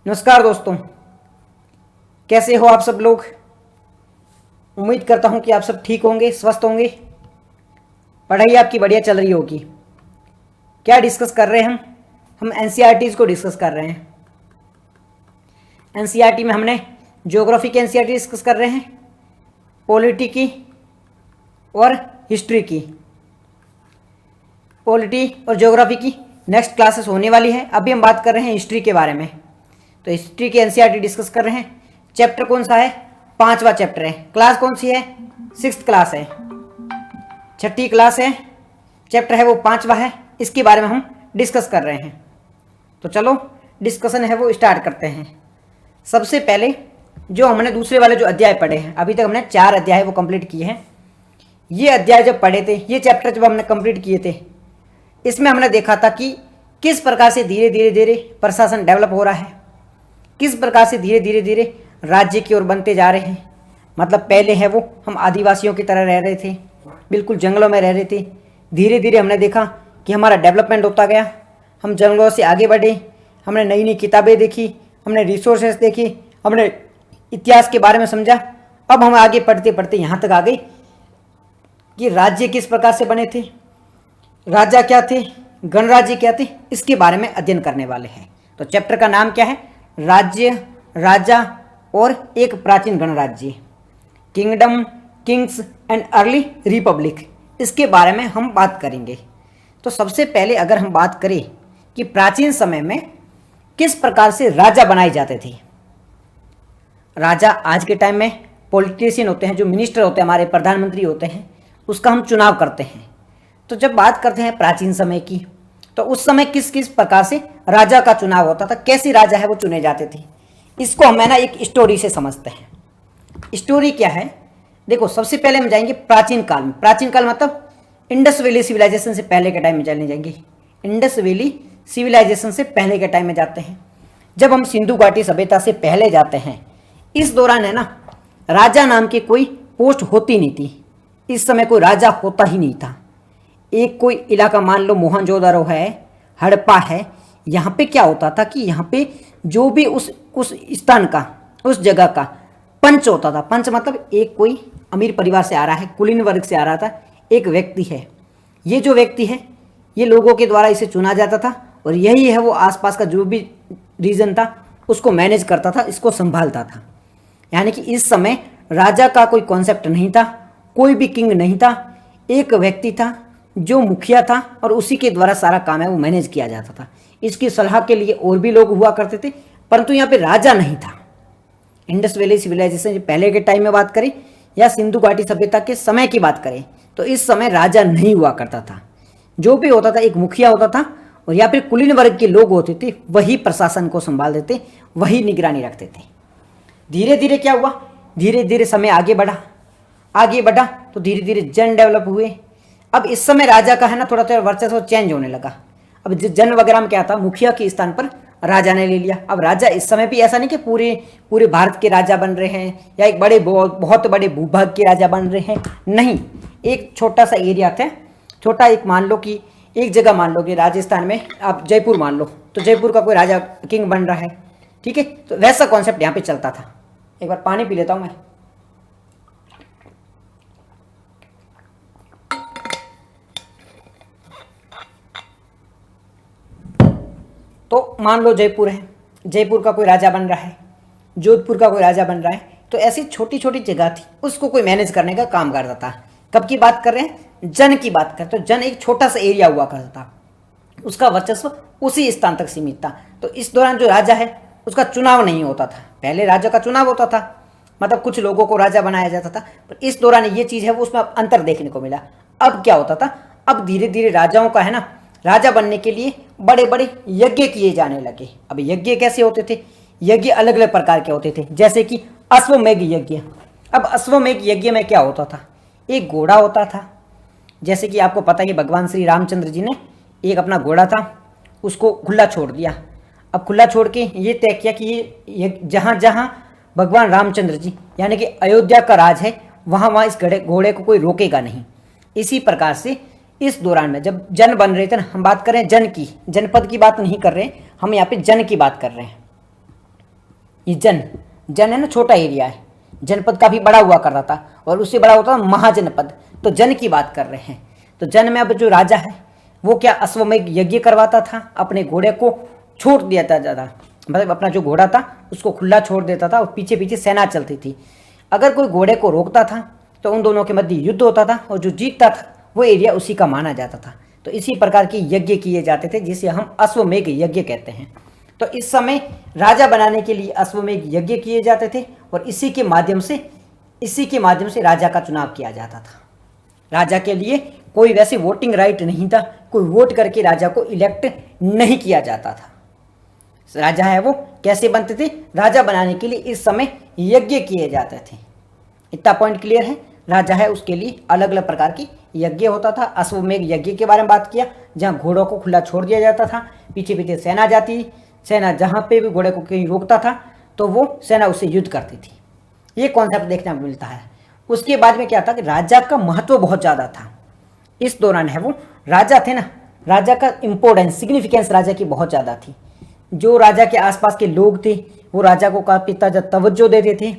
नमस्कार दोस्तों, कैसे हो आप सब लोग। उम्मीद करता हूं कि आप सब ठीक होंगे, स्वस्थ होंगे, पढ़ाई आपकी बढ़िया चल रही होगी। क्या डिस्कस कर रहे हैं हम एनसीईआरटीज़ को डिस्कस कर रहे हैं। एनसीईआरटी में हमने ज्योग्राफी की एनसीईआरटी डिस्कस कर रहे हैं, पॉलिटी की और हिस्ट्री की। पॉलिटी और ज्योग्राफी की नेक्स्ट क्लासेस होने वाली है। अभी हम बात कर रहे हैं हिस्ट्री के बारे में। तो हिस्ट्री की एनसीईआरटी डिस्कस कर रहे हैं। चैप्टर कौन सा है? 5वां चैप्टर है। क्लास कौन सी है? 6th क्लास है, 6ठी क्लास है। चैप्टर है वो 5वां है। इसके बारे में हम डिस्कस कर रहे हैं। तो चलो डिस्कशन है वो स्टार्ट करते हैं। सबसे पहले जो हमने दूसरे वाले जो अध्याय पढ़े हैं, अभी तक हमने 4 अध्याय वो कंप्लीट किए हैं। ये अध्याय जब पढ़े थे, ये चैप्टर जब हमने कंप्लीट किए थे, इसमें हमने देखा था कि किस प्रकार से धीरे धीरे प्रशासन डेवलप हो रहा है, किस प्रकार से धीरे धीरे राज्य की ओर बनते जा रहे हैं। मतलब पहले है वो हम आदिवासियों की तरह रह रहे थे, बिल्कुल जंगलों में रह रहे थे। धीरे धीरे हमने देखा कि हमारा डेवलपमेंट होता गया, हम जंगलों से आगे बढ़े, हमने नई नई किताबें देखी, हमने रिसोर्सेस देखी, हमने इतिहास के बारे में समझा। अब हम आगे पढ़ते पढ़ते यहाँ तक आ गए कि राज्य किस प्रकार से बने थे, राजा क्या थे, गणराज्य क्या थे, इसके बारे में अध्ययन करने वाले हैं। तो चैप्टर का नाम क्या है? राज्य, राजा और एक प्राचीन गणराज्य, kingdom, Kings and early Republic. इसके बारे में हम बात करेंगे। तो सबसे पहले अगर हम बात करें कि प्राचीन समय में किस प्रकार से राजा बनाए जाते थे। राजा आज के टाइम में पॉलिटिशियन होते हैं, जो मिनिस्टर होते हैं, हमारे प्रधानमंत्री होते हैं, उसका हम चुनाव करते हैं। तो जब बात करते हैं प्राचीन समय की, तो उस समय किस किस प्रकार से राजा का चुनाव होता था, कैसे राजा है वो चुने जाते थे, इसको हम ना एक स्टोरी से समझते हैं। स्टोरी क्या है? देखो, सबसे पहले हम जाएंगे प्राचीन काल में। प्राचीन काल मतलब इंडस वैली सिविलाइजेशन से पहले के टाइम में चले जाएंगे। इंडस वैली सिविलाइजेशन से पहले के टाइम में जाते हैं। जब हम सिंधु घाटी सभ्यता से पहले जाते हैं, इस दौरान है ना, राजा नाम की कोई पोस्ट होती नहीं थी। इस समय कोई राजा होता ही नहीं था। एक कोई इलाका, मान लो मोहनजोदड़ो है, हड़प्पा है, यहाँ पे क्या होता था कि यहाँ पे जो भी उस स्थान का, उस जगह का पंच होता था। पंच मतलब एक कोई अमीर परिवार से आ रहा है, कुलीन वर्ग से आ रहा था, एक व्यक्ति है। ये जो व्यक्ति है, ये लोगों के द्वारा इसे चुना जाता था, और यही है वो आसपास का जो भी रीजन था उसको मैनेज करता था, इसको संभालता था। यानी कि इस समय राजा का कोई कॉन्सेप्ट नहीं था, कोई भी किंग नहीं था, एक व्यक्ति था जो मुखिया था, और उसी के द्वारा सारा काम है वो मैनेज किया जाता था। इसकी सलाह के लिए और भी लोग हुआ करते थे, परंतु यहाँ पे राजा नहीं था। इंडस वैली सिविलाइजेशन पहले के टाइम में बात करें या सिंधु घाटी सभ्यता के समय की बात करें, तो इस समय राजा नहीं हुआ करता था। जो भी होता था, एक मुखिया होता था, और या फिर कुलीन वर्ग के लोग होते थे, वही प्रशासन को संभाल देते, वही निगरानी रखते थे। धीरे धीरे क्या हुआ, धीरे धीरे समय आगे बढ़ा तो धीरे धीरे जन डेवलप हुए। अब इस समय राजा का है ना, थोड़ा थोड़ा वर्चस्व चेंज होने लगा। अब जन वगैरह में क्या था, मुखिया के स्थान पर राजा ने ले लिया। अब राजा इस समय भी ऐसा नहीं कि पूरे भारत के राजा बन रहे हैं, या एक बहुत बड़े भूभाग के राजा बन रहे हैं, नहीं। एक छोटा सा एरिया था, छोटा, एक मान लो कि एक जगह, मान लो कि राजस्थान में आप जयपुर मान लो, तो जयपुर का कोई राजा किंग बन रहा है, ठीक है। तो वैसा कॉन्सेप्ट यहाँ पे चलता था। एक बार पानी पी लेता हूँ मैं। तो मान लो जयपुर है, जयपुर का कोई राजा बन रहा है, जोधपुर का कोई राजा बन रहा है, तो ऐसी छोटी छोटी जगह थी, उसको कोई मैनेज करने का काम करता था। कब की बात कर रहे हैं? जन की बात करते। तो जन एक छोटा सा एरिया हुआ करता था, उसका वर्चस्व उसी स्थान तक सीमित था। तो इस दौरान जो राजा है उसका चुनाव नहीं होता था। पहले राजा का चुनाव होता था, मतलब कुछ लोगों को राजा बनाया जाता था, पर इस दौरान ये चीज़ है वो उसमें अंतर देखने को मिला। अब क्या होता था, अब धीरे धीरे राजाओं का है ना, राजा बनने के लिए बड़े बड़े यज्ञ किए जाने लगे। अब यज्ञ कैसे होते थे? यज्ञ अलग अलग प्रकार के होते थे, जैसे कि अश्वमेध यज्ञ। अब अश्वमेध यज्ञ में क्या होता था, एक घोड़ा होता था। जैसे कि आपको पता है, भगवान श्री रामचंद्र जी ने एक अपना घोड़ा था, उसको खुला छोड़ दिया। अब खुला छोड़ के ये तय किया कि ये जहाँ जहाँ भगवान रामचंद्र जी यानी कि अयोध्या का राज है, वहाँ वहाँ इस घोड़े को कोई रोकेगा नहीं। इसी प्रकार से इस दौरान में जब जन बन रहे थे ना, हम बात कर रहे हैं जन की, जनपद की बात नहीं कर रहे हैं हम, यहाँ पे जन की बात कर रहे हैं। ये जन है ना, छोटा एरिया है। जनपद काफी बड़ा हुआ करता था और उससे बड़ा होता था महाजनपद। तो जन की बात कर रहे हैं। तो जन में अब जो राजा है वो क्या अश्वमेध यज्ञ करवाता था, अपने घोड़े को छोड़ देता था, मतलब अपना जो घोड़ा था उसको खुला छोड़ देता था और पीछे पीछे सेना चलती थी। अगर कोई घोड़े को रोकता था तो उन दोनों के मध्य युद्ध होता था और जो जीतता था वो एरिया उसी का माना जाता था। तो इसी प्रकार के यज्ञ किए जाते थे जिसे हम अश्वमेध यज्ञ कहते हैं। तो इस समय राजा बनाने के लिए अश्वमेध यज्ञ किए जाते थे और इसी के माध्यम से राजा का चुनाव किया जाता था। राजा के लिए कोई वैसे वोटिंग राइट नहीं था, कोई वोट करके राजा को इलेक्ट नहीं किया जाता था। राजा है वो कैसे बनते थे, राजा बनाने के लिए इस समय यज्ञ किए जाते थे। इतना पॉइंट क्लियर है। राजा है उसके लिए अलग अलग प्रकार की यज्ञ होता था। अश्वमेध यज्ञ के बारे में बात किया, जहाँ घोड़ों को खुला छोड़ दिया जाता था, पीछे पीछे सेना जाती, सेना जहाँ पे भी घोड़े को कहीं रोकता था तो वो सेना उससे युद्ध करती थी। ये कॉन्सेप्ट देखने को मिलता है। उसके बाद में क्या था कि राजा का महत्व बहुत ज़्यादा था। इस दौरान है वो राजा थे ना, राजा का इम्पोर्टेंस सिग्निफिकेंस राजा की बहुत ज़्यादा थी। जो राजा के आसपास के लोग थे वो राजा को काफ़ी तवज्जो देते थे।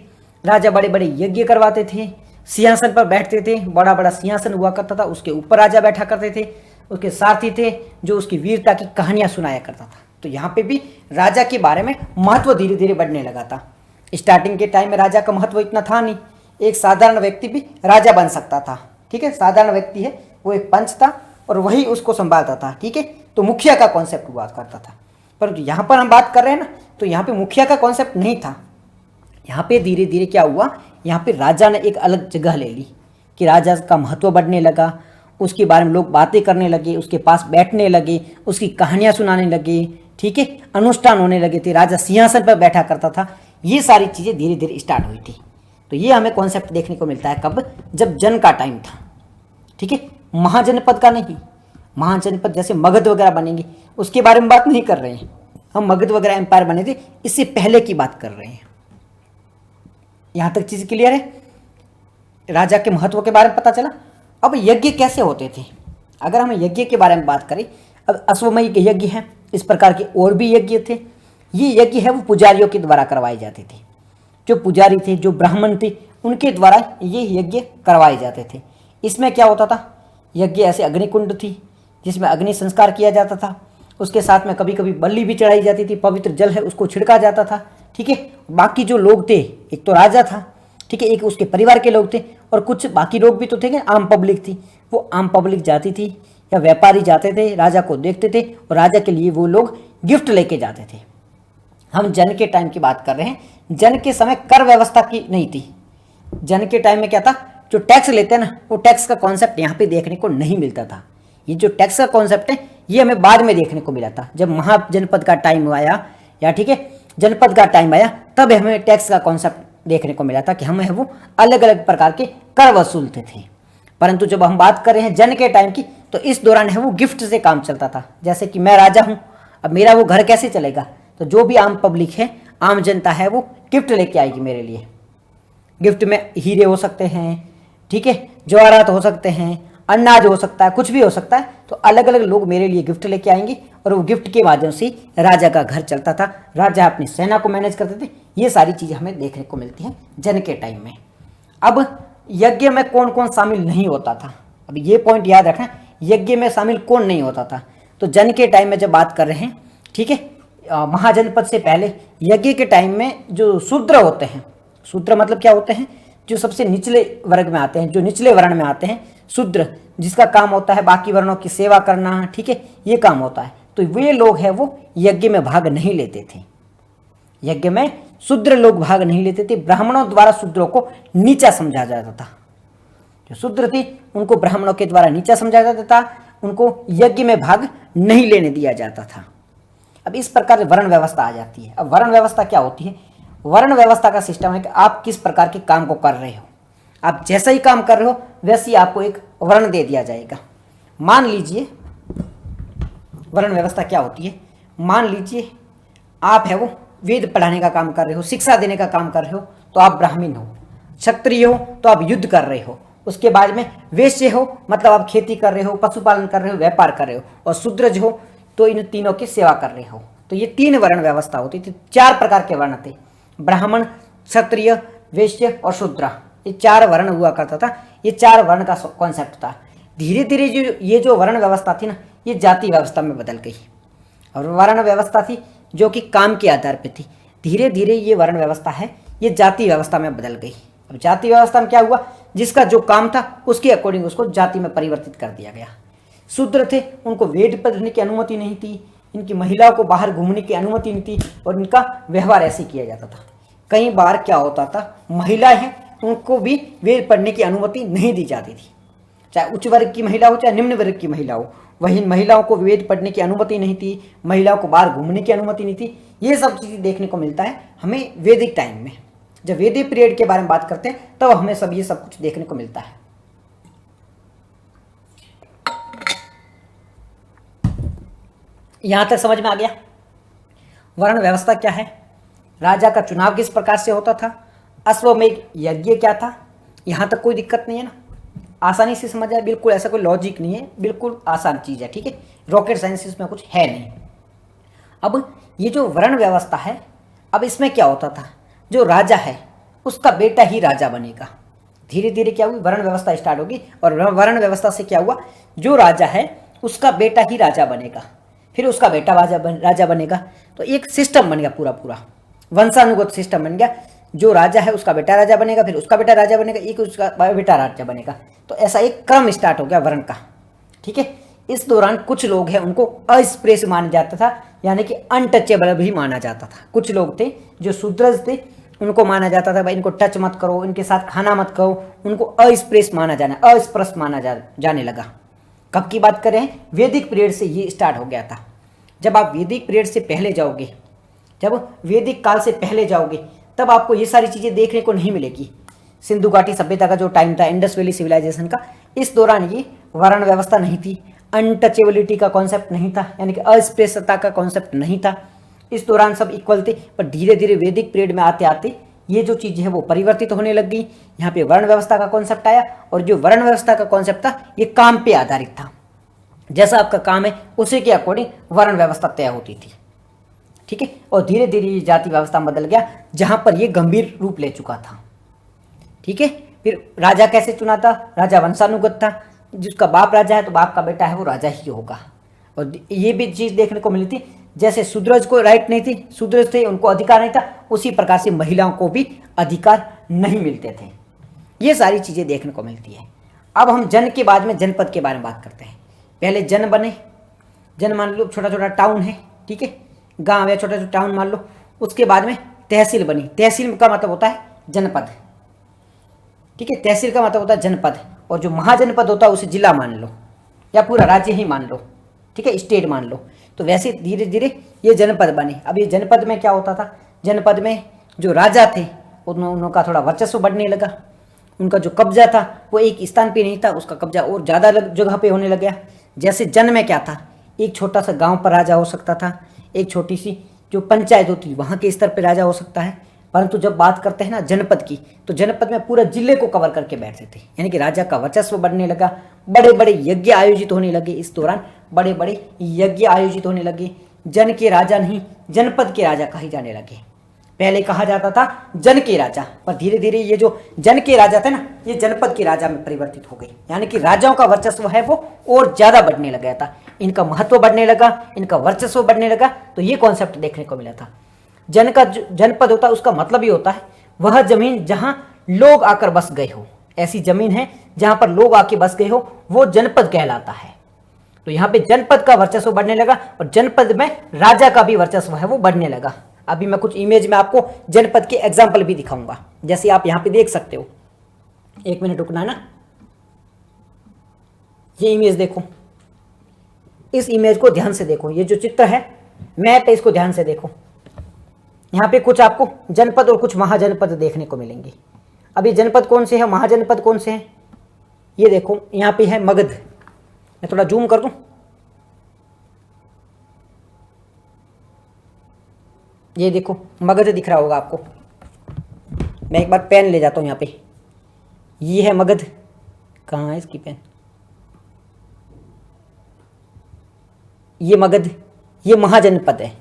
राजा बड़े बड़े यज्ञ करवाते थे, सिंहासन पर बैठते थे, बड़ा बड़ा सिंहासन हुआ करता था, उसके ऊपर राजा बैठा करते थे, उसके सारथी थे जो उसकी वीरता की कहानियां सुनाया करता था। तो यहाँ पे भी राजा के बारे में महत्व धीरे धीरे बढ़ने लगा था। स्टार्टिंग के टाइम में राजा का महत्व इतना था नहीं, एक साधारण व्यक्ति भी राजा बन सकता था। ठीक है, साधारण व्यक्ति है वो एक पंच था और वही उसको संभालता था। ठीक है, तो मुखिया का कॉन्सेप्ट हुआ करता था। परंतु यहाँ पर हम बात कर रहे हैं ना, तो यहाँ पे मुखिया का कॉन्सेप्ट नहीं था। यहाँ पे धीरे धीरे क्या हुआ, यहाँ पे राजा ने एक अलग जगह ले ली कि राजा का महत्व बढ़ने लगा, उसके बारे में लोग बातें करने लगे, उसके पास बैठने लगे, उसकी कहानियाँ सुनाने लगे। ठीक है, अनुष्ठान होने लगे थे, राजा सिंहासन पर बैठा करता था। ये सारी चीज़ें धीरे धीरे स्टार्ट हुई थी। तो ये हमें कॉन्सेप्ट देखने को मिलता है कब, जब जन का टाइम था। ठीक है, महाजनपद का नहीं। महाजनपद जैसे मगध वगैरह बनेंगे उसके बारे में बात नहीं कर रहे हैं हम, मगध वगैरह एम्पायर बने थे इससे पहले की बात कर रहे हैं। यहां तक चीज क्लियर है, राजा के महत्व के बारे में पता चला। अब यज्ञ कैसे होते थे, अगर हम यज्ञ के बारे में बात करें, अब अश्वमेध यज्ञ है, इस प्रकार के और भी यज्ञ थे। ये यज्ञ है वो पुजारियों के द्वारा करवाए जाते थे। जो पुजारी थे, जो ब्राह्मण थे, उनके द्वारा ये यज्ञ करवाए जाते थे। इसमें क्या होता था, यज्ञ ऐसे अग्निकुंड थी जिसमें अग्नि संस्कार किया जाता था, उसके साथ में कभी कभी बलि भी चढ़ाई जाती थी, पवित्र जल है उसको छिड़का जाता था। ठीक है, बाकी जो लोग थे, एक तो राजा था, ठीक है, एक उसके परिवार के लोग थे और कुछ बाकी लोग भी तो थे कि आम पब्लिक थी। वो आम पब्लिक जाती थी या व्यापारी जाते थे, राजा को देखते थे और राजा के लिए वो लोग गिफ्ट लेके जाते थे। हम जन के टाइम की बात कर रहे हैं। जन के समय कर व्यवस्था की नहीं थी। जन के टाइम में क्या था, जो टैक्स लेते हैं ना, वो टैक्स का कॉन्सेप्ट यहाँ पे देखने को नहीं मिलता था। ये जो टैक्स का कॉन्सेप्ट है ये हमें बाद में देखने को मिला था, जब महाजनपद का टाइम आया, या ठीक है जनपद का टाइम आया, तब हमें टैक्स का कॉन्सेप्ट देखने को मिला था कि हम वो अलग अलग प्रकार के कर वसूलते थे। परंतु जब हम बात कर रहे हैं जन के टाइम की, तो इस दौरान है वो गिफ्ट से काम चलता था। जैसे कि मैं राजा हूँ, अब मेरा वो घर कैसे चलेगा, तो जो भी आम पब्लिक है, आम जनता है, वो गिफ्ट लेके आएगी मेरे लिए। गिफ्ट में हीरे हो सकते हैं, ठीक है, जवाहरात हो सकते हैं, अनाज हो सकता है, कुछ भी हो सकता है। तो अलग अलग लोग मेरे लिए गिफ्ट लेके आएंगे और वो गिफ्ट के माध्यम से राजा का घर चलता था, राजा अपनी सेना को मैनेज करते थे। ये सारी चीज़ें हमें देखने को मिलती हैं जन के टाइम में। अब यज्ञ में कौन कौन शामिल नहीं होता था, अब ये पॉइंट याद रखना, यज्ञ में शामिल कौन नहीं होता था। तो जन के टाइम में जब बात कर रहे हैं, ठीक है, महाजनपद से पहले यज्ञ के टाइम में जो शूद्र होते हैं, शूद्र मतलब क्या होते हैं, जो सबसे निचले वर्ग में आते हैं, जो निचले वर्ण में आते हैं, शूद्र, जिसका काम होता है बाकी वर्णों की सेवा करना, ठीक है, ये काम होता है। तो वे लोग हैं वो यज्ञ में भाग नहीं लेते थे। यज्ञ में शूद्र लोग भाग नहीं लेते थे। ब्राह्मणों द्वारा शूद्रों को नीचा समझा जाता था। जो शूद्र थे उनको ब्राह्मणों के द्वारा नीचा समझा जाता था, उनको यज्ञ में भाग नहीं लेने दिया जाता था। अब इस प्रकार वर्ण व्यवस्था आ जाती है। अब वर्ण व्यवस्था क्या होती है, वर्ण व्यवस्था का सिस्टम है कि आप किस प्रकार के काम को कर रहे हो, आप जैसा ही काम कर रहे हो वैसे ही आपको एक वर्ण दे दिया जाएगा। मान लीजिए वर्ण व्यवस्था क्या होती है, मान लीजिए आप है वो वेद पढ़ाने का काम कर रहे हो, शिक्षा देने का काम कर रहे हो, तो आप ब्राह्मण हो। क्षत्रिय हो तो आप युद्ध कर रहे हो। उसके बाद में वैश्य हो मतलब आप खेती कर रहे हो, पशुपालन कर रहे हो, व्यापार कर रहे हो। और शूद्र जो हो तो इन तीनों की सेवा कर रहे हो। तो ये तीन वर्ण व्यवस्था होती थी। चार प्रकार के वर्ण थे। ब्राह्मण, क्षत्रिय, वैश्य और शूद्र, ये 4 वर्ण हुआ करता था। ये 4 वर्ण का कॉन्सेप्ट था। धीरे धीरे जो वर्ण व्यवस्था थी ना, ये जाति व्यवस्था में बदल गई। और वर्ण व्यवस्था थी जो कि काम के आधार पर थी। धीरे धीरे ये वर्ण व्यवस्था है, ये जाति व्यवस्था में बदल गई। अब जाति व्यवस्था में क्या हुआ, जिसका जो काम था उसके अकॉर्डिंग उसको जाति में परिवर्तित कर दिया गया। शूद्र थे, उनको वेद पढ़ने की अनुमति नहीं थी, इनकी महिलाओं को बाहर घूमने की अनुमति नहीं थी, और इनका व्यवहार ऐसे किया जाता था। कई बार क्या होता था, महिलाएं हैं उनको भी वेद पढ़ने की अनुमति नहीं दी जाती थी, चाहे उच्च वर्ग की महिला हो चाहे निम्न वर्ग की महिला हो। वही महिलाओं को वेद पढ़ने की अनुमति नहीं थी, महिलाओं को बाहर घूमने की अनुमति नहीं थी। ये सब चीज़ें देखने को मिलता है हमें वैदिक टाइम में। जब वैदिक पीरियड के बारे में बात करते हैं तब हमें ये सब कुछ देखने को मिलता है। यहां तक समझ में आ गया वर्ण व्यवस्था क्या है, राजा का चुनाव किस प्रकार से होता था, अश्वमेध यज्ञ क्या था। यहां तक कोई दिक्कत नहीं है ना, आसानी से समझ आए, बिल्कुल ऐसा कोई लॉजिक नहीं है, बिल्कुल आसान चीज़ है, ठीक है। रॉकेट साइंस इसमें कुछ है नहीं। अब ये जो वर्ण व्यवस्था है, अब इसमें क्या होता था, जो राजा है उसका बेटा ही राजा बनेगा। धीरे धीरे क्या हुई, वर्ण व्यवस्था स्टार्ट होगी, और वर्ण व्यवस्था से क्या हुआ, जो राजा है उसका बेटा ही राजा बनेगा, फिर उसका बेटा राजा बनेगा। तो एक सिस्टम बन गया, पूरा वंशानुगत सिस्टम बन गया। जो राजा है उसका बेटा राजा बनेगा, फिर उसका बेटा राजा बनेगा, एक उसका बेटा राजा बनेगा। तो ऐसा एक क्रम स्टार्ट हो गया वर्ण का, ठीक है। इस दौरान कुछ लोग हैं उनको अस्पृश्य माना जाता था, यानी कि अनटचेबल भी माना जाता था। कुछ लोग थे जो शूद्र थे, उनको माना जाता था भाई इनको टच मत करो, इनके साथ खाना मत करो, उनको अस्पृश्य माना जाने लगा। कब की बात करें, वैदिक पीरियड से ये स्टार्ट हो गया था। जब आप वैदिक पीरियड से पहले जाओगे, जब वैदिक काल से पहले जाओगे, तब आपको ये सारी चीज़ें देखने को नहीं मिलेगी। सिंधु घाटी सभ्यता का जो टाइम था, इंडस वैली सिविलाइजेशन का, इस दौरान ये वर्ण व्यवस्था नहीं थी, अनटचेबिलिटी का कॉन्सेप्ट नहीं था, यानी कि अस्पृश्यता का कॉन्सेप्ट नहीं था। इस दौरान सब इक्वल थे। पर धीरे धीरे वैदिक पीरियड में आते आते ये जो चीज़ है वो परिवर्तित होने लग गई। यहाँ पे वर्ण व्यवस्था का कॉन्सेप्ट आया, और जो वर्ण व्यवस्था का कॉन्सेप्ट था ये काम पे आधारित था। जैसा आपका काम है उसी के अकॉर्डिंग वर्ण व्यवस्था तय होती थी, ठीक है। और धीरे धीरे ये जाति व्यवस्था में बदल गया, जहाँ पर ये गंभीर रूप ले चुका था, ठीक है। फिर राजा कैसे चुना था, राजा वंशानुगत था, जिसका बाप राजा है तो बाप का बेटा है वो राजा ही होगा। और ये भी चीज़ देखने को मिली थी, जैसे शूद्रज को राइट नहीं थी, शूद्रज थे उनको अधिकार नहीं था, उसी प्रकार से महिलाओं को भी अधिकार नहीं मिलते थे। ये सारी चीज़ें देखने को मिलती है। अब हम जन के बाद में जनपद के बारे में बात करते हैं। पहले जन बने, जन मान लो छोटा छोटा टाउन है, ठीक है, गांव या छोटा छोटा टाउन मान लो। उसके बाद में तहसील बनी, तहसील का मतलब होता है जनपद, ठीक है। तहसील का मतलब होता है जनपद, और जो महाजनपद होता है उसे जिला मान लो या पूरा राज्य ही मान लो, ठीक है, स्टेट मान लो। तो वैसे धीरे धीरे ये जनपद बने। अब ये जनपद में क्या होता था, जनपद में जो राजा थे उनका थोड़ा वर्चस्व बढ़ने लगा, उनका जो कब्जा था वो एक स्थान पे नहीं था, उसका कब्जा और ज़्यादा जगह पे होने लग गया। जैसे जन में क्या था, एक छोटा सा गांव पर राजा हो सकता था, एक छोटी सी जो पंचायत होती वहाँ के स्तर पर राजा हो सकता है। परंतु जब बात करते हैं ना जनपद की, तो जनपद में पूरा जिले को कवर करके बैठते थे, यानी कि राजा का वर्चस्व बढ़ने लगा। बड़े बड़े यज्ञ आयोजित होने लगे, इस दौरान बड़े बड़े यज्ञ आयोजित होने लगे। जन के राजा नहीं, जनपद के राजा कहे जाने लगे। पहले कहा जाता था जन के राजा, पर धीरे धीरे ये जो जन के राजा थे ना, ये जनपद के राजा में परिवर्तित हो गए, यानी कि राजाओं का वर्चस्व है वो और ज़्यादा बढ़ने लग गया था, इनका महत्व बढ़ने लगा, इनका वर्चस्व बढ़ने लगा। तो ये कॉन्सेप्ट देखने को मिला था। जन का जनपद होता है उसका मतलब ही होता है वह जमीन जहां लोग आकर बस गए हो, ऐसी जमीन है जहां पर लोग आके बस गए हो, वो जनपद कहलाता है। तो यहाँ पे जनपद का वर्चस्व बढ़ने लगा, और जनपद में राजा का भी वर्चस्व है वो बढ़ने लगा। अभी मैं कुछ इमेज में आपको जनपद के एग्जाम्पल भी दिखाऊंगा, जैसे आप यहाँ पे देख सकते हो। एक मिनट रुकना है ना, ये इमेज देखो, इस इमेज को ध्यान से देखो, ये जो चित्र है मैप है, इसको ध्यान से देखो। यहाँ पे कुछ आपको जनपद और कुछ महाजनपद देखने को मिलेंगे। अभी जनपद कौन से है, महाजनपद कौन से हैं, ये देखो। यहाँ पे है मगध, मैं थोड़ा जूम कर दूं, ये देखो मगध दिख रहा होगा आपको। मैं एक बार पेन ले जाता हूँ यहाँ पे, ये है मगध। कहाँ है इसकी पेन, ये मगध, ये महाजनपद है,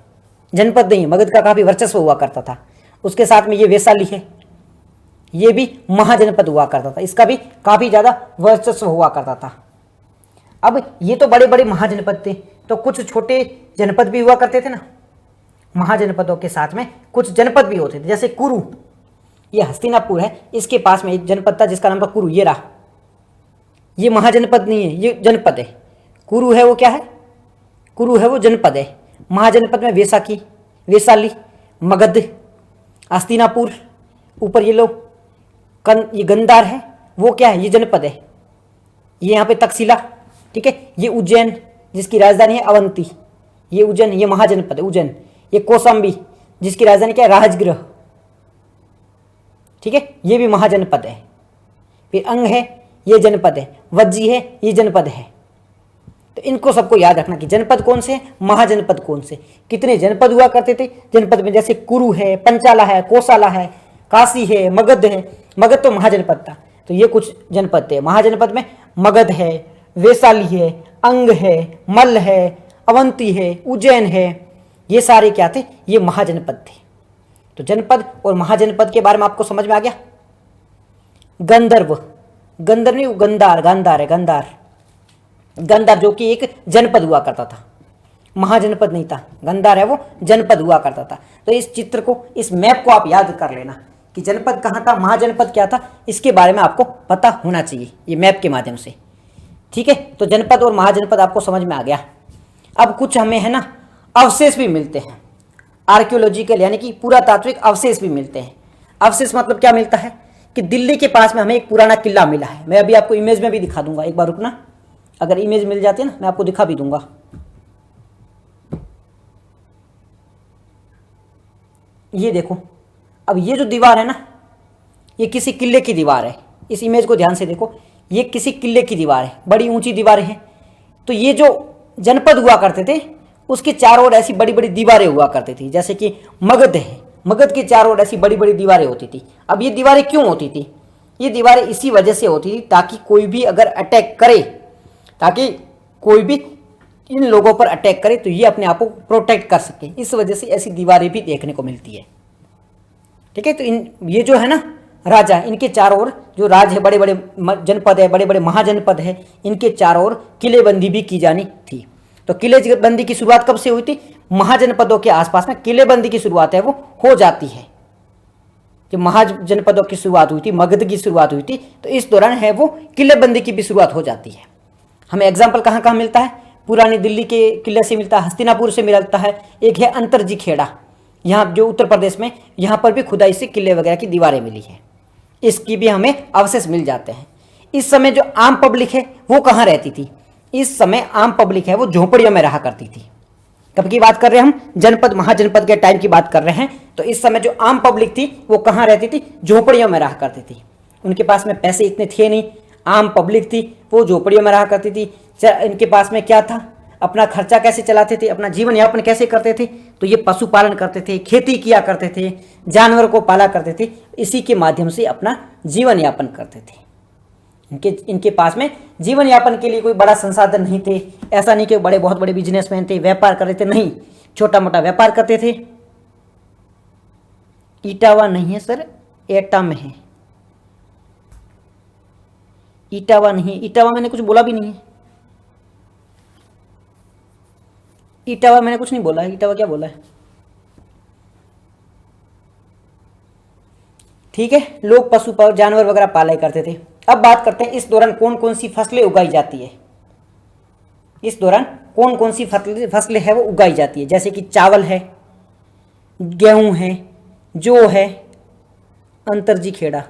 जनपद नहीं। मगध का काफ़ी वर्चस्व हुआ करता था, उसके साथ में ये वैशाली है, ये भी महाजनपद हुआ करता था, इसका भी काफी ज्यादा वर्चस्व हुआ करता था। अब ये तो बड़े बड़े महाजनपद थे, तो कुछ छोटे जनपद भी हुआ करते थे ना, महाजनपदों के साथ में कुछ जनपद भी होते थे। जैसे कुरु, ये हस्तिनापुर है, इसके पास में एक जनपद था जिसका नाम था कुरु, ये रहा, ये महाजनपद नहीं है, ये जनपद है। कुरु है वो क्या है, कुरु है वो जनपद है। महाजनपद में वैशाखी, वैशाली, मगध, हस्तिनापुर, ऊपर ये लोग ये गंधार है, वो क्या है, ये जनपद है। ये यहाँ पे तक्षशिला, ठीक है, ये उज्जैन जिसकी राजधानी है अवंती, ये उज्जैन, ये महाजनपद है उज्जैन। ये कौशाम्बी जिसकी राजधानी क्या है, राजगृह, ठीक है, ये भी महाजनपद है। फिर अंग है, ये जनपद है। वज्जी है, ये जनपद है। तो इनको सबको याद रखना कि जनपद कौन से, महाजनपद कौन से, कितने जनपद हुआ करते थे जनपद में। जैसे कुरु है, पंचाला है, कोसाला है, काशी है, मगध है। मगध तो महाजनपद था, तो ये कुछ जनपद थे। महाजनपद में मगध है, वैशाली है, अंग है, मल्ल है, अवंती है, उज्जैन है, ये सारे क्या थे, ये महाजनपद थे। तो जनपद और महाजनपद के बारे में आपको समझ में आ गया। गंधर्व, गंधर्व नहीं, गंधार, गांधार है, गंधार, गंधार जो कि एक जनपद हुआ करता था, महाजनपद नहीं था। गंधार है वो जनपद हुआ करता था। तो इस चित्र को, इस मैप को आप याद कर लेना कि जनपद कहाँ था, महाजनपद क्या था, इसके बारे में आपको पता होना चाहिए ये मैप के माध्यम से, ठीक है। तो जनपद और महाजनपद आपको समझ में आ गया। अब कुछ हमें है ना अवशेष भी मिलते हैं, आर्कियोलॉजिकल यानी कि पुरातात्विक अवशेष भी मिलते हैं। अवशेष मतलब क्या मिलता है कि दिल्ली के पास में हमें एक पुराना किला मिला है। मैं अभी आपको इमेज में भी दिखा दूंगा, एक बार रुकना, अगर इमेज मिल जाती है ना मैं आपको दिखा भी दूंगा। ये देखो, अब ये जो दीवार है ना, ये किसी किले की दीवार है। इस इमेज को ध्यान से देखो, ये किसी किले की दीवार है, बड़ी ऊंची दीवारें हैं। तो ये जो जनपद हुआ करते थे उसके चारों ओर ऐसी बड़ी बड़ी दीवारें हुआ करती थी। जैसे कि मगध है, मगध के चारों ओर ऐसी बड़ी बड़ी दीवारें होती थी। अब ये दीवारें क्यों होती थी, ये दीवारें इसी वजह से होती थी ताकि कोई भी अगर अटैक करे, ताकि कोई भी इन लोगों पर अटैक करे तो ये अपने आप को प्रोटेक्ट कर सके। इस वजह से ऐसी दीवारें भी देखने को मिलती है, ठीक है। तो ये जो है ना राजा, इनके चारों ओर जो राज है, बड़े बड़े जनपद है, बड़े बड़े महाजनपद है, इनके चारों ओर किलेबंदी भी की जानी थी। तो किलेबंदी की शुरुआत कब से हुई थी, महाजनपदों के आसपास में किलेबंदी की शुरुआत है वो हो जाती है। जब महाजनपदों की शुरुआत हुई थी, मगध की शुरुआत हुई थी, तो इस दौरान है वो किलेबंदी की भी शुरुआत हो जाती है। हमें एग्जाम्पल कहाँ कहाँ मिलता है, पुरानी दिल्ली के किले से मिलता है, हस्तिनापुर से मिलता है, एक है अंतरजी खेड़ा, यहाँ जो उत्तर प्रदेश में, यहाँ पर भी खुदाई से किले वगैरह की दीवारें मिली है, इसकी भी हमें अवशेष मिल जाते हैं। इस समय जो आम पब्लिक है वो कहाँ रहती थी, इस समय आम पब्लिक है वो झोपड़ियों में रहा करती थी। कब की बात कर रहे हैं हम, जनपद महाजनपद के टाइम की बात कर रहे हैं। तो इस समय जो आम पब्लिक थी वो कहाँ रहती थी, झोपड़ियों में रहा करती थी। उनके पास में पैसे इतने थे नहीं, आम पब्लिक थी वो झोपड़ियों में रहा करती थी। इनके पास में क्या था, अपना खर्चा कैसे चलाते थे, अपना जीवन यापन कैसे करते थे, तो ये पशुपालन करते थे, खेती किया करते थे, जानवर को पाला करते थे, इसी के माध्यम से अपना जीवन यापन करते थे। इनके पास में जीवन यापन के लिए कोई बड़ा संसाधन नहीं थे। ऐसा नहीं कि बड़े बहुत बड़े बिजनेसमैन थे, व्यापार करते थे, नहीं, छोटा मोटा व्यापार करते थे। इटावा नहीं है सर, एटा में है, इटावा नहीं, इटावा मैंने कुछ बोला भी नहीं है, इटावा मैंने कुछ नहीं बोला है, इटावा क्या बोला है, ठीक है। लोग पशु जानवर वगैरह पाला करते थे। अब बात करते हैं इस दौरान कौन कौन सी फसलें उगाई जाती है, इस दौरान कौन कौन सी फसलें है वो उगाई जाती है। जैसे कि चावल है, गेहूं है, जौ है, अंतरजी खेड़ा,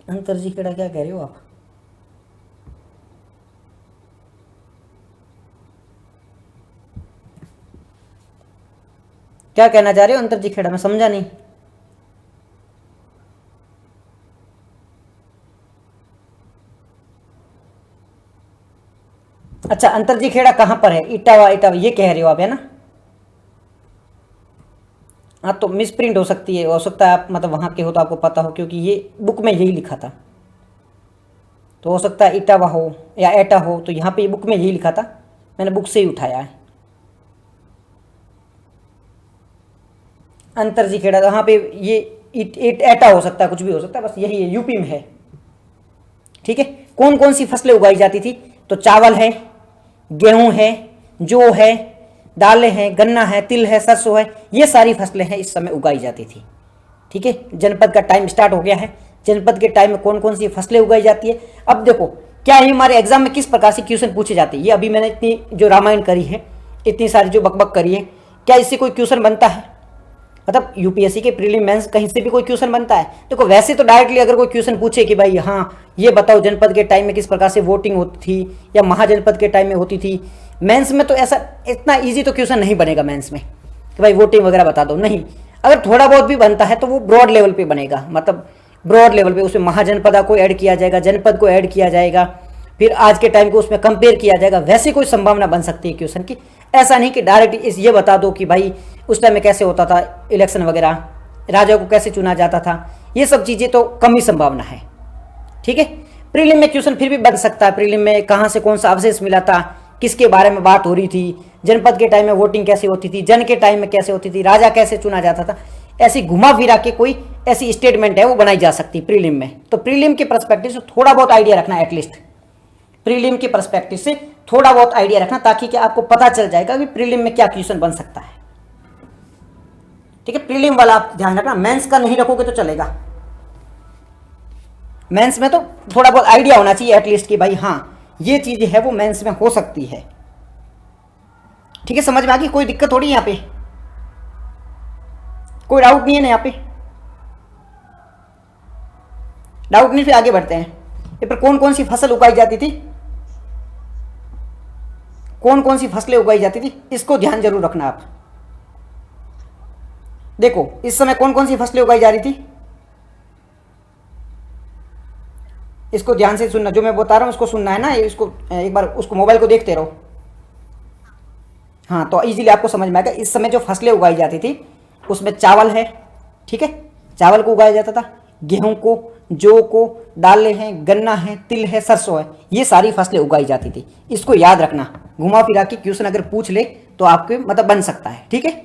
अंतरजी खेड़ा क्या कह रहे हो आप, क्या कहना चाह रहे हो अंतरजी खेड़ा, मैं समझा नहीं। अच्छा, अंतरजी खेड़ा कहां पर है, इटावा, इटावा ये कह रहे हो आप, है ना। हाँ, तो मिस प्रिंट हो सकती है, हो सकता है आप मतलब वहां के हो तो आपको पता हो, क्योंकि ये बुक में यही लिखा था। तो हो सकता है इटावा हो या एटा हो, तो यहाँ पे बुक में यही लिखा था, मैंने बुक से ही उठाया है। अंतरजी खेड़ा, वहाँ पे ये एटा हो सकता है, कुछ भी हो सकता है, बस यही है, यूपी में है। ठीक है, कौन कौन सी फसलें उगाई जाती थी? तो चावल है, गेहूं है, जौ है, दालें हैं, गन्ना है, तिल है, सरसों है, ये सारी फसलें हैं इस समय उगाई जाती थी। ठीक है, जनपद का टाइम स्टार्ट हो गया है। जनपद के टाइम में कौन कौन सी फसलें उगाई जाती है। अब देखो क्या ये हमारे एग्जाम में किस प्रकार से क्वेश्चन पूछे जाते हैं। ये अभी मैंने इतनी जो रामायण करी है, इतनी सारी जो बकबक करी है, क्या इससे कोई क्वेश्चन बनता है? मतलब यूपीएससी के प्रीलिम मेंस कहीं से भी कोई क्वेश्चन बनता है? देखो वैसे तो डायरेक्टली अगर कोई क्वेश्चन पूछे कि भाई हाँ ये बताओ जनपद के टाइम में किस प्रकार से वोटिंग होती थी या महाजनपद के टाइम में होती थी, मेंस में तो ऐसा इतना इजी तो क्वेश्चन नहीं बनेगा मेंस में कि भाई वोटिंग वगैरह बता दो, नहीं। अगर थोड़ा बहुत भी बनता है तो वो ब्रॉड लेवल पे बनेगा, मतलब ब्रॉड लेवल पे उसमें महाजनपद को ऐड किया जाएगा, जनपद को ऐड किया जाएगा, फिर आज के टाइम को उसमें कंपेयर किया जाएगा, वैसे कोई संभावना बन सकती है क्वेश्चन की। ऐसा नहीं कि डायरेक्ट इस ये बता दो कि भाई उस टाइम में कैसे होता था इलेक्शन वगैरह, राजा को कैसे चुना जाता था, ये सब चीज़ें तो कम ही संभावना है। ठीक है, प्रीलिम में क्वेश्चन फिर भी बन सकता है। प्रीलिम में कहाँ से कौन सा अवशेष मिला था, किसके बारे में बात हो रही थी, जनपद के टाइम में वोटिंग कैसे होती थी, जन के टाइम में कैसे होती थी, राजा कैसे चुना जाता था, ऐसी घुमा फिरा के कोई ऐसी स्टेटमेंट है वो बनाई जा सकती है प्रीलिम में। तो प्रीलिम के पर्सपेक्टिव से थोड़ा बहुत आइडिया रखना, एटलीस्ट प्रीलिम के पर्सपेक्टिव से थोड़ा बहुत आइडिया रखना, ताकि कि आपको पता चल जाएगा कि प्रीलिम में क्या क्वेश्चन बन सकता है। ठीक है, प्रीलिम वाला आप ध्यान रखना, मेंस का नहीं रखोगे तो चलेगा। मेंस में तो थोड़ा बहुत आइडिया होना चाहिए एटलीस्ट कि भाई हाँ ये चीज है वो मेंस में हो सकती है। ठीक है, समझ में आ गई? कोई दिक्कत थोड़ी यहां पे, कोई डाउट नहीं है ना यहाँ पे? डाउट नहीं, फिर आगे बढ़ते हैं। ये पर कौन कौन सी फसल उगाई जाती थी, कौन कौन सी फसलें उगाई जाती थी, इसको ध्यान जरूर रखना आप। देखो इस समय कौन कौन सी फसलें उगाई जा रही थी, इसको ध्यान से सुनना, जो मैं बता रहा हूं उसको सुनना है ना, इसको एक बार उसको मोबाइल को देखते रहो। हाँ, तो इजीली आपको समझ में आएगा। इस समय जो फसलें उगाई जाती थी उसमें चावल है, ठीक है, चावल को उगाया जाता था, गेहूं को, जौ को, दालें हैं, गन्ना है, तिल है, सरसों है, ये सारी फसलें उगाई जाती थी। इसको याद रखना, घुमा फिरा के क्वेश्चन अगर पूछ ले तो आपके मतलब बन सकता है। ठीक है,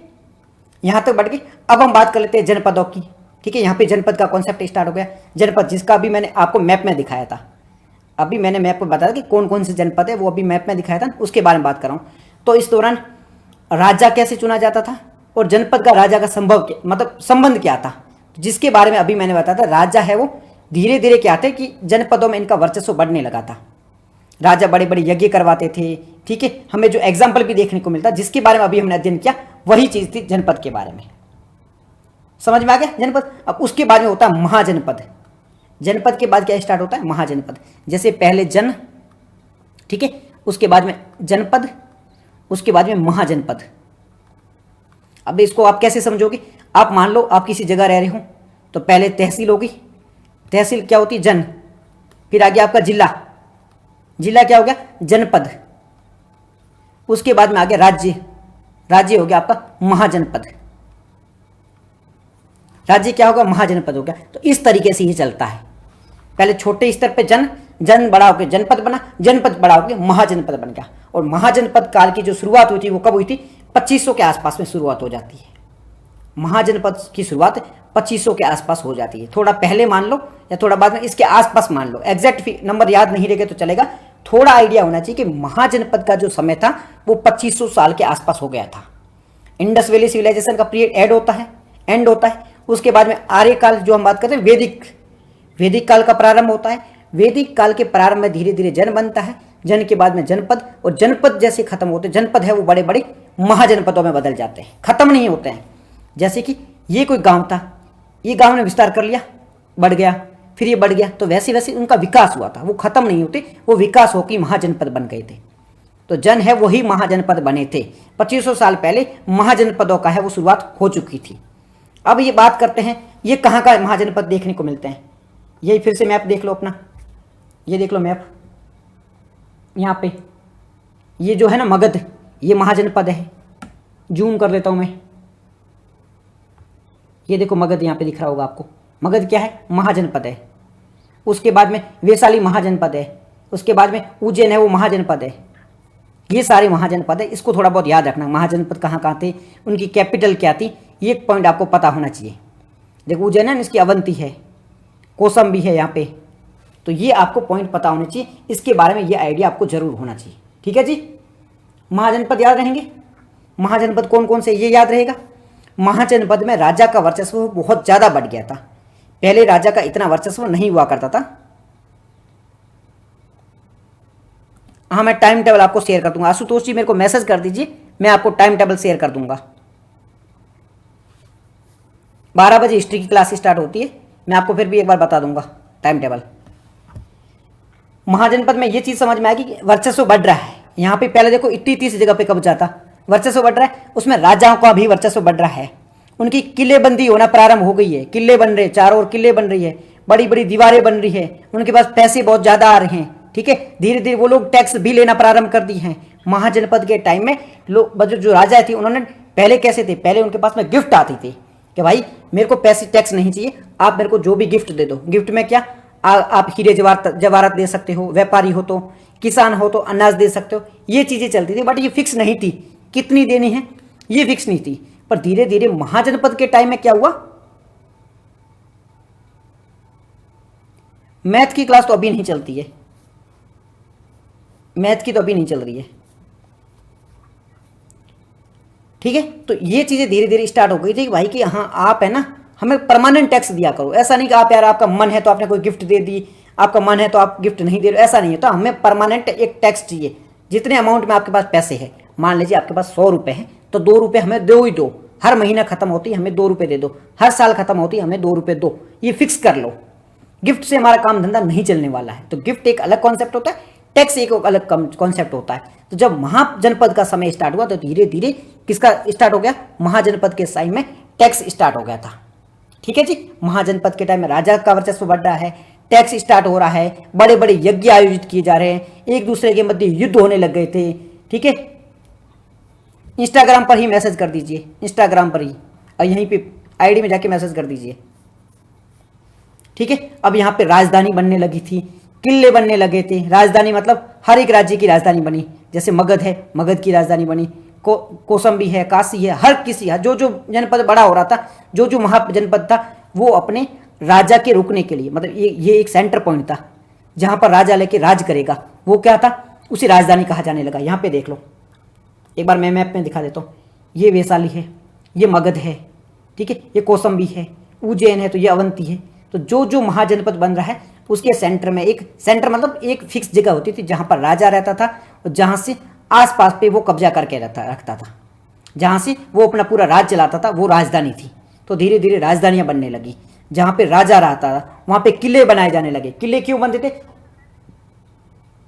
यहां तक बढ़ गई। अब हम बात कर लेते हैं जनपदों की। ठीक है, यहाँ पे जनपद का कॉन्सेप्ट स्टार्ट हो गया। जनपद जिसका अभी मैंने आपको मैप में दिखाया था, अभी मैंने मैप में बताया कि कौन कौन से जनपद है, वो अभी मैप में दिखाया था, उसके बारे में बात कर रहा हूँ। तो इस दौरान राजा कैसे चुना जाता था और जनपद का राजा का मतलब संबंध क्या था, जिसके बारे में अभी मैंने बताया था। राजा है वो धीरे धीरे क्या थे कि जनपदों में इनका वर्चस्व बढ़ने लगा था, राजा बड़े बड़े यज्ञ करवाते थे। ठीक है, हमें जो एग्जाम्पल भी देखने को मिलता, जिसके बारे में अभी हमने अध्ययन किया, वही चीज थी जनपद के बारे में। समझ में आ गया जनपद? अब उसके बाद में होता है महाजनपद। जनपद के बाद क्या स्टार्ट होता है? महाजनपद। जैसे पहले जन, ठीक है, उसके बाद में जनपद, उसके बाद में महाजनपद। अब इसको आप कैसे समझोगे? आप मान लो आप किसी जगह रह रहे हो, तो पहले तहसील होगी, तहसील क्या होती है? जन, फिर आगे आपका जिला, जिला क्या हो गया? जनपद, उसके बाद में आ गया राज्य, राज्य हो गया आपका महाजनपद, राज्य क्या होगा? महाजनपद हो गया। तो इस तरीके से ही चलता है, पहले छोटे स्तर पे जन, जन बड़ा होकर जनपद बना, जनपद बड़ा होकर महाजनपद बन गया। और महाजनपद काल की जो शुरुआत हुई थी वो कब हुई थी? 2500 के आसपास में शुरुआत हो जाती है। महाजनपद की शुरुआत 2500 के आसपास हो जाती है, थोड़ा पहले मान लो या थोड़ा बाद में, इसके आसपास मान लो, एग्जैक्ट नंबर याद नहीं रहेगा तो चलेगा, थोड़ा आइडिया होना चाहिए कि महाजनपद का जो समय था वो 2500 साल के आसपास हो गया था। इंडस वैली सिविलाइजेशन का पीरियड एंड होता है। उसके बाद में आर्य काल, जो हम बात करते हैं वैदिक काल का प्रारंभ होता है। वैदिक काल के प्रारंभ में धीरे धीरे जन बनता है, जन के बाद में जनपद, और जनपद जैसे खत्म होते, जनपद है वो बड़े बड़े महाजनपदों में बदल जाते हैं, खत्म नहीं होते हैं। जैसे कि ये कोई गांव था, ये गांव ने विस्तार कर लिया, बढ़ गया, फिर ये बढ़ गया, तो वैसे वैसे उनका विकास हुआ था, वो खत्म नहीं होते, वो विकास होकर महाजनपद बन गए थे। तो जन है वही महाजनपद बने थे। 2500 साल पहले महाजनपदों का है वो शुरुआत हो चुकी थी। अब ये बात करते हैं ये कहाँ का महाजनपद देखने को मिलते हैं। यही फिर से मैप देख लो अपना, ये देख लो मैप, यहाँ पे ये जो है ना मगध, ये महाजनपद है। जूम कर लेता हूँ मैं, ये देखो मगध यहाँ पे दिख रहा होगा आपको। मगध क्या है? महाजनपद है। उसके बाद में वैशाली महाजनपद है, उसके बाद में उज्जैन है वो महाजनपद है। ये सारे महाजनपद है, इसको थोड़ा बहुत याद रखना। महाजनपद कहाँ कहाँ थे, उनकी कैपिटल क्या थी, ये एक पॉइंट आपको पता होना चाहिए। देखो उज्जैन है, इसकी अवंती है, कौसंबी है यहाँ पे, तो ये आपको पॉइंट पता होने चाहिए, इसके बारे में ये आइडिया आपको जरूर होना चाहिए। ठीक है जी, महाजनपद याद रहेंगे। महाजनपद कौन कौन से, ये याद रहेगा। महाजनपद में राजा का वर्चस्व बहुत ज़्यादा बढ़ गया था, पहले राजा का इतना वर्चस्व नहीं हुआ करता था। हाँ, मैं टाइम टेबल आपको शेयर कर दूंगा, आशुतोष जी मेरे को मैसेज कर दीजिए, मैं आपको टाइम टेबल शेयर कर दूंगा। 12 बजे हिस्ट्री की क्लास स्टार्ट होती है, मैं आपको फिर भी एक बार बता दूंगा टाइम टेबल। महाजनपद में ये चीज समझ में आएगी कि वर्चस्व बढ़ रहा है। यहाँ पे पहले देखो 30 जगह पे कब्जा था, वर्चस्व बढ़ रहा है, उसमें राजाओं का भी वर्चस्व बढ़ रहा है। उनकी किलेबंदी होना प्रारंभ हो गई है, किले बन रहे, चारों ओर किले बन रही है, बड़ी बड़ी दीवारें बन रही है, उनके पास पैसे बहुत ज्यादा आ रहे हैं। ठीक है, धीरे धीरे वो लोग टैक्स भी लेना प्रारंभ कर दिए हैं। महाजनपद के टाइम में लोग जो राजा थे, उन्होंने पहले कैसे थे, पहले उनके पास में गिफ्ट आती थी कि भाई मेरे को पैसे टैक्स नहीं चाहिए, आप मेरे को जो भी गिफ्ट दे दो। गिफ्ट में क्या, आप हीरे जवाहरात दे सकते हो, व्यापारी हो तो, किसान हो तो अनाज दे सकते हो, ये चीजें चलती थी। बट ये फिक्स नहीं थी कितनी देनी है, ये फिक्स नहीं थी। पर धीरे धीरे महाजनपद के टाइम में क्या हुआ, मैथ की क्लास तो अभी नहीं चलती है, मैथ की तो अभी नहीं चल रही है। ठीक है, तो ये चीजें धीरे धीरे स्टार्ट हो गई थी कि भाई कि हाँ आप है ना हमें परमानेंट टैक्स दिया करो। ऐसा नहीं कि आप यार आपका मन है तो आपने कोई गिफ्ट दे दी, आपका मन है तो आप गिफ्ट नहीं दे रहे, ऐसा नहीं है। तो हमें परमानेंट एक टैक्स चाहिए। जितने अमाउंट में आपके पास पैसे है, मान लीजिए आपके पास 100 रुपए हैं तो 2 रुपए हमें दो ही दो, हर महीना खत्म होती है हमें 2 रुपए दे दो, हर साल खत्म होती है हमें 2 रुपए दो, ये फिक्स कर लो। गिफ्ट से हमारा काम धंधा नहीं चलने वाला है। तो गिफ्ट एक अलग कॉन्सेप्ट होता है, टैक्स एक अलग कॉन्सेप्ट होता है। तो जब महाजनपद का समय स्टार्ट हुआ तो धीरे धीरे किसका स्टार्ट हो गया, महाजनपद के टाइम में टैक्स स्टार्ट हो गया था। ठीक है जी, महाजनपद के टाइम में राजा का वर्चस्व बढ़ रहा है, टैक्स स्टार्ट हो रहा है, बड़े बड़े यज्ञ आयोजित किए जा रहे हैं, एक दूसरे के मध्य युद्ध होने लग गए थे। ठीक है, इंस्टाग्राम पर ही मैसेज कर दीजिए, इंस्टाग्राम पर ही, और यहीं पे आईडी में जाके मैसेज कर दीजिए। ठीक है, अब यहाँ पे राजधानी बनने लगी थी, किले बनने लगे थे। राजधानी मतलब हर एक राज्य की राजधानी बनी, जैसे मगध है, मगध की राजधानी बनी, कौसंबी है, काशी है, हर किसी जो जो जनपद बड़ा हो रहा था, जो जो महाजनपद था, वो अपने राजा के रुकने के लिए, मतलब ये एक सेंटर पॉइंट था जहां पर राजा लेके राज करेगा, वो क्या था, उसे राजधानी कहा जाने लगा। यहाँ पे देख लो, एक बार मैं मैप में दिखा देता हूँ। ये वैशाली है, ये मगध है, ठीक है, ये कौसंबी है, उज्जैन है, तो ये अवंती है। तो जो जो महाजनपद बन रहा है उसके सेंटर में, एक सेंटर मतलब एक फिक्स जगह होती थी जहां पर राजा रहता था और जहां से आसपास पे वो कब्जा करके रखता था, जहां से वो अपना पूरा राज चलाता था, वो राजधानी थी। तो धीरे धीरे राजधानियां बनने लगी, जहां पे राजा रहता था वहां पे किले बनाए जाने लगे। किले क्यों बनते थे,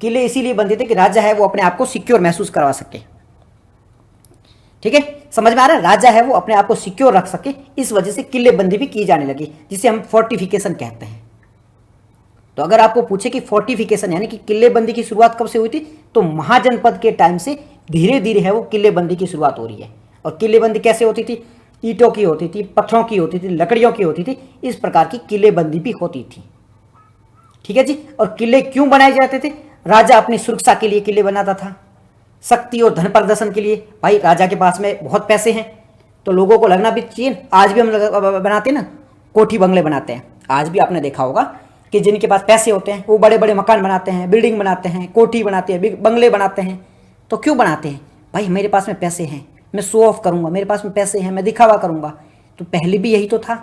किले इसीलिए बनते थे कि राजा है वो अपने आप को सिक्योर महसूस करवा सके। ठीक है, समझ में आ रहा है, राजा है वो अपने आप को सिक्योर रख सके, इस वजह से किले बंदी भी की जाने लगी, जिसे हम फोर्टिफिकेशन कहते हैं। तो अगर आपको पूछे कि फोर्टिफिकेशन यानी कि किलेबंदी की शुरुआत कब से हुई थी, तो महाजनपद के टाइम से धीरे धीरे है वो किलेबंदी की शुरुआत हो रही है। और किलेबंदी कैसे होती थी, ईंटों की होती थी, पत्थरों की होती थी, लकड़ियों की होती थी, इस प्रकार की किलेबंदी भी होती थी। ठीक है जी, और किले क्यों बनाए जाते थे, राजा अपनी सुरक्षा के लिए किले बनाता था, शक्ति और धन प्रदर्शन के लिए। भाई राजा के पास में बहुत पैसे हैं तो लोगों को लगना भी चाहिए। आज भी हम बनाते हैं ना, कोठी बंगले बनाते हैं, आज भी आपने देखा होगा कि जिनके पास पैसे होते हैं वो बड़े बड़े मकान बनाते हैं, बिल्डिंग बनाते हैं, कोठी बनाते हैं, बंगले बनाते हैं। तो क्यों बनाते हैं, भाई मेरे पास में पैसे हैं, मैं शो ऑफ करूंगा, मेरे पास में पैसे हैं, मैं दिखावा करूंगा। तो पहले भी यही तो था।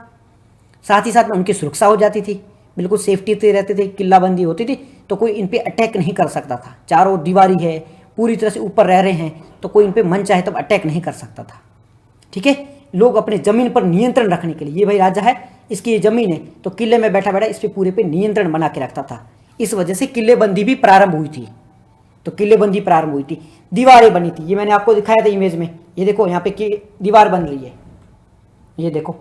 साथ ही साथ में उनकी सुरक्षा हो जाती थी, बिल्कुल सेफ्टी से रहते थे, किल्लाबंदी होती थी, तो कोई इन पर अटैक नहीं कर सकता था। चारों दीवारी है, पूरी तरह से ऊपर रह रहे हैं, तो कोई इन पर मन चाहे तब अटैक नहीं कर सकता था। ठीक है, लोग अपने जमीन पर नियंत्रण रखने के लिए, ये भाई राजा है, इसकी ये जमीन है, तो किले में बैठा बैठा इस पे पूरे पे नियंत्रण बना के रखता था। इस वजह से किलेबंदी भी प्रारंभ हुई थी। तो किलेबंदी प्रारंभ हुई थी, दीवारें बनी थी, ये मैंने आपको दिखाया था इमेज में, ये देखो यहाँ पे दीवार बन रही है, ये देखो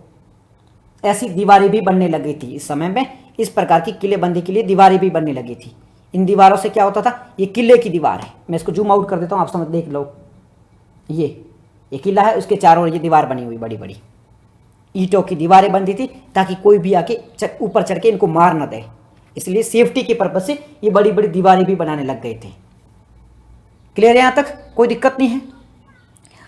ऐसी दीवारें भी बनने लगी थी इस समय में। इस प्रकार की किलेबंदी के लिए दीवारें भी बनने लगी थी। इन दीवारों से क्या होता था, ये किले की दीवार है, मैं इसको जूम आउट कर देता हूँ, आप समझ देख लो। ये किला है, उसके चारों ओर ये दीवार बनी हुई, बड़ी बड़ी ईंटों की दीवारें बनती थी, ताकि कोई भी आके ऊपर चढ़ के इनको मार न दे। इसलिए सेफ्टी के पर्पज से ये बड़ी बड़ी दीवारें भी बनाने लग गए थे। क्लियर है यहाँ तक? कोई दिक्कत नहीं है।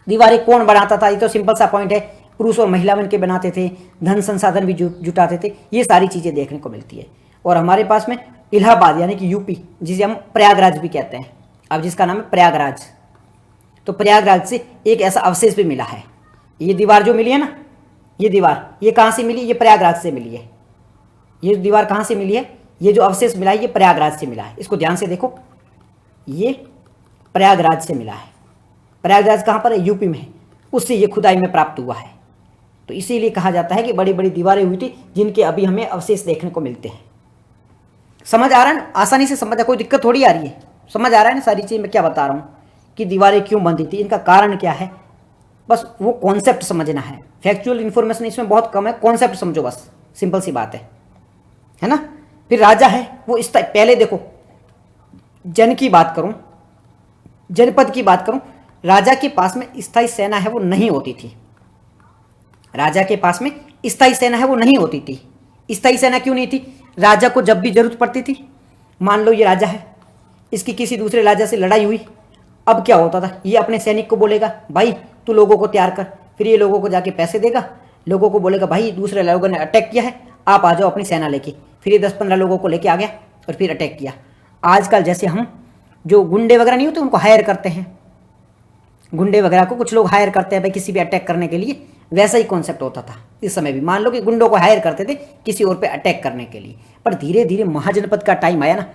दीवारें कौन बनाता था? ये तो सिंपल सा पॉइंट है, पुरुष और महिला मिलकर बनाते थे, धन संसाधन भी जुटाते थे, ये सारी चीज़ें देखने को मिलती है। और हमारे पास में इलाहाबाद यानी कि यूपी, जिसे हम प्रयागराज भी कहते हैं, अब जिसका नाम है प्रयागराज, तो प्रयागराज से एक ऐसा अवशेष भी मिला है। ये दीवार जो मिली है ना, ये दीवार, ये कहाँ से मिली? ये प्रयागराज से मिली है। ये दीवार कहाँ से मिली है? ये जो अवशेष मिला है ये प्रयागराज से मिला है। इसको ध्यान से देखो, ये प्रयागराज से मिला है। प्रयागराज कहाँ पर है? यूपी में है। उससे ये खुदाई में प्राप्त हुआ है। तो इसीलिए कहा जाता है कि बड़ी बड़ी दीवारें हुई थी जिनके अभी हमें अवशेष देखने को मिलते हैं। समझ आ रहा है ना? आसानी से समझ, कोई दिक्कत थोड़ी आ रही है। समझ आ रहा है ना सारी चीज़ मैं क्या बता रहा हूँ कि दीवारें क्यों बनती थी, इनका कारण क्या है, बस वो कॉन्सेप्ट समझना है। फैक्चुअल इन्फॉर्मेशन इसमें बहुत कम है, कॉन्सेप्ट समझो बस, सिंपल सी बात है ना। फिर राजा है वो इस पहले देखो, जन की बात करूं, जनपद की बात करूं, राजा के पास में स्थायी सेना है वो नहीं होती थी। राजा के पास में स्थायी सेना है वो नहीं होती थी। स्थायी सेना क्यों नहीं थी? राजा को जब भी जरूरत पड़ती थी, मान लो ये राजा है, इसकी किसी दूसरे राजा से लड़ाई हुई, अब क्या होता था, ये अपने सैनिक को बोलेगा भाई तू लोगों को तैयार कर, फिर ये लोगों को जाके पैसे देगा, लोगों को बोलेगा भाई दूसरे लोगों ने अटैक किया है, आप आ जाओ अपनी सेना लेके, फिर ये 10-15 लोगों को लेके आ गया और फिर अटैक किया। आजकल जैसे हम जो गुंडे वगैरह नहीं होते उनको हायर करते हैं, गुंडे वगैरह को कुछ लोग हायर करते हैं भाई किसी भी अटैक करने के लिए, वैसा ही कॉन्सेप्ट होता था इस समय भी। मान लो कि गुंडों को हायर करते थे किसी और पे अटैक करने के लिए। पर धीरे धीरे महाजनपद का टाइम आया ना,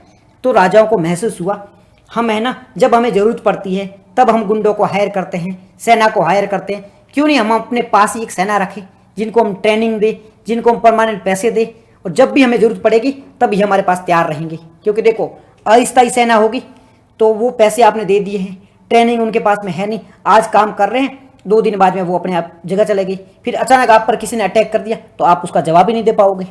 तो राजाओं को महसूस हुआ हम है ना, जब हमें ज़रूरत पड़ती है तब हम गुंडों को हायर करते हैं, सेना को हायर करते हैं, क्यों नहीं हम अपने पास ही एक सेना रखें जिनको हम ट्रेनिंग दें, जिनको हम परमानेंट पैसे दें, और जब भी हमें ज़रूरत पड़ेगी तब ही हमारे पास तैयार रहेंगे। क्योंकि देखो अस्थायी सेना होगी तो वो पैसे आपने दे दिए हैं, ट्रेनिंग उनके पास में है नहीं, आज काम कर रहे हैं, 2 दिन बाद में वो अपने आप जगह चले गई, फिर अचानक आप पर किसी ने अटैक कर दिया तो आप उसका जवाब ही नहीं दे पाओगे।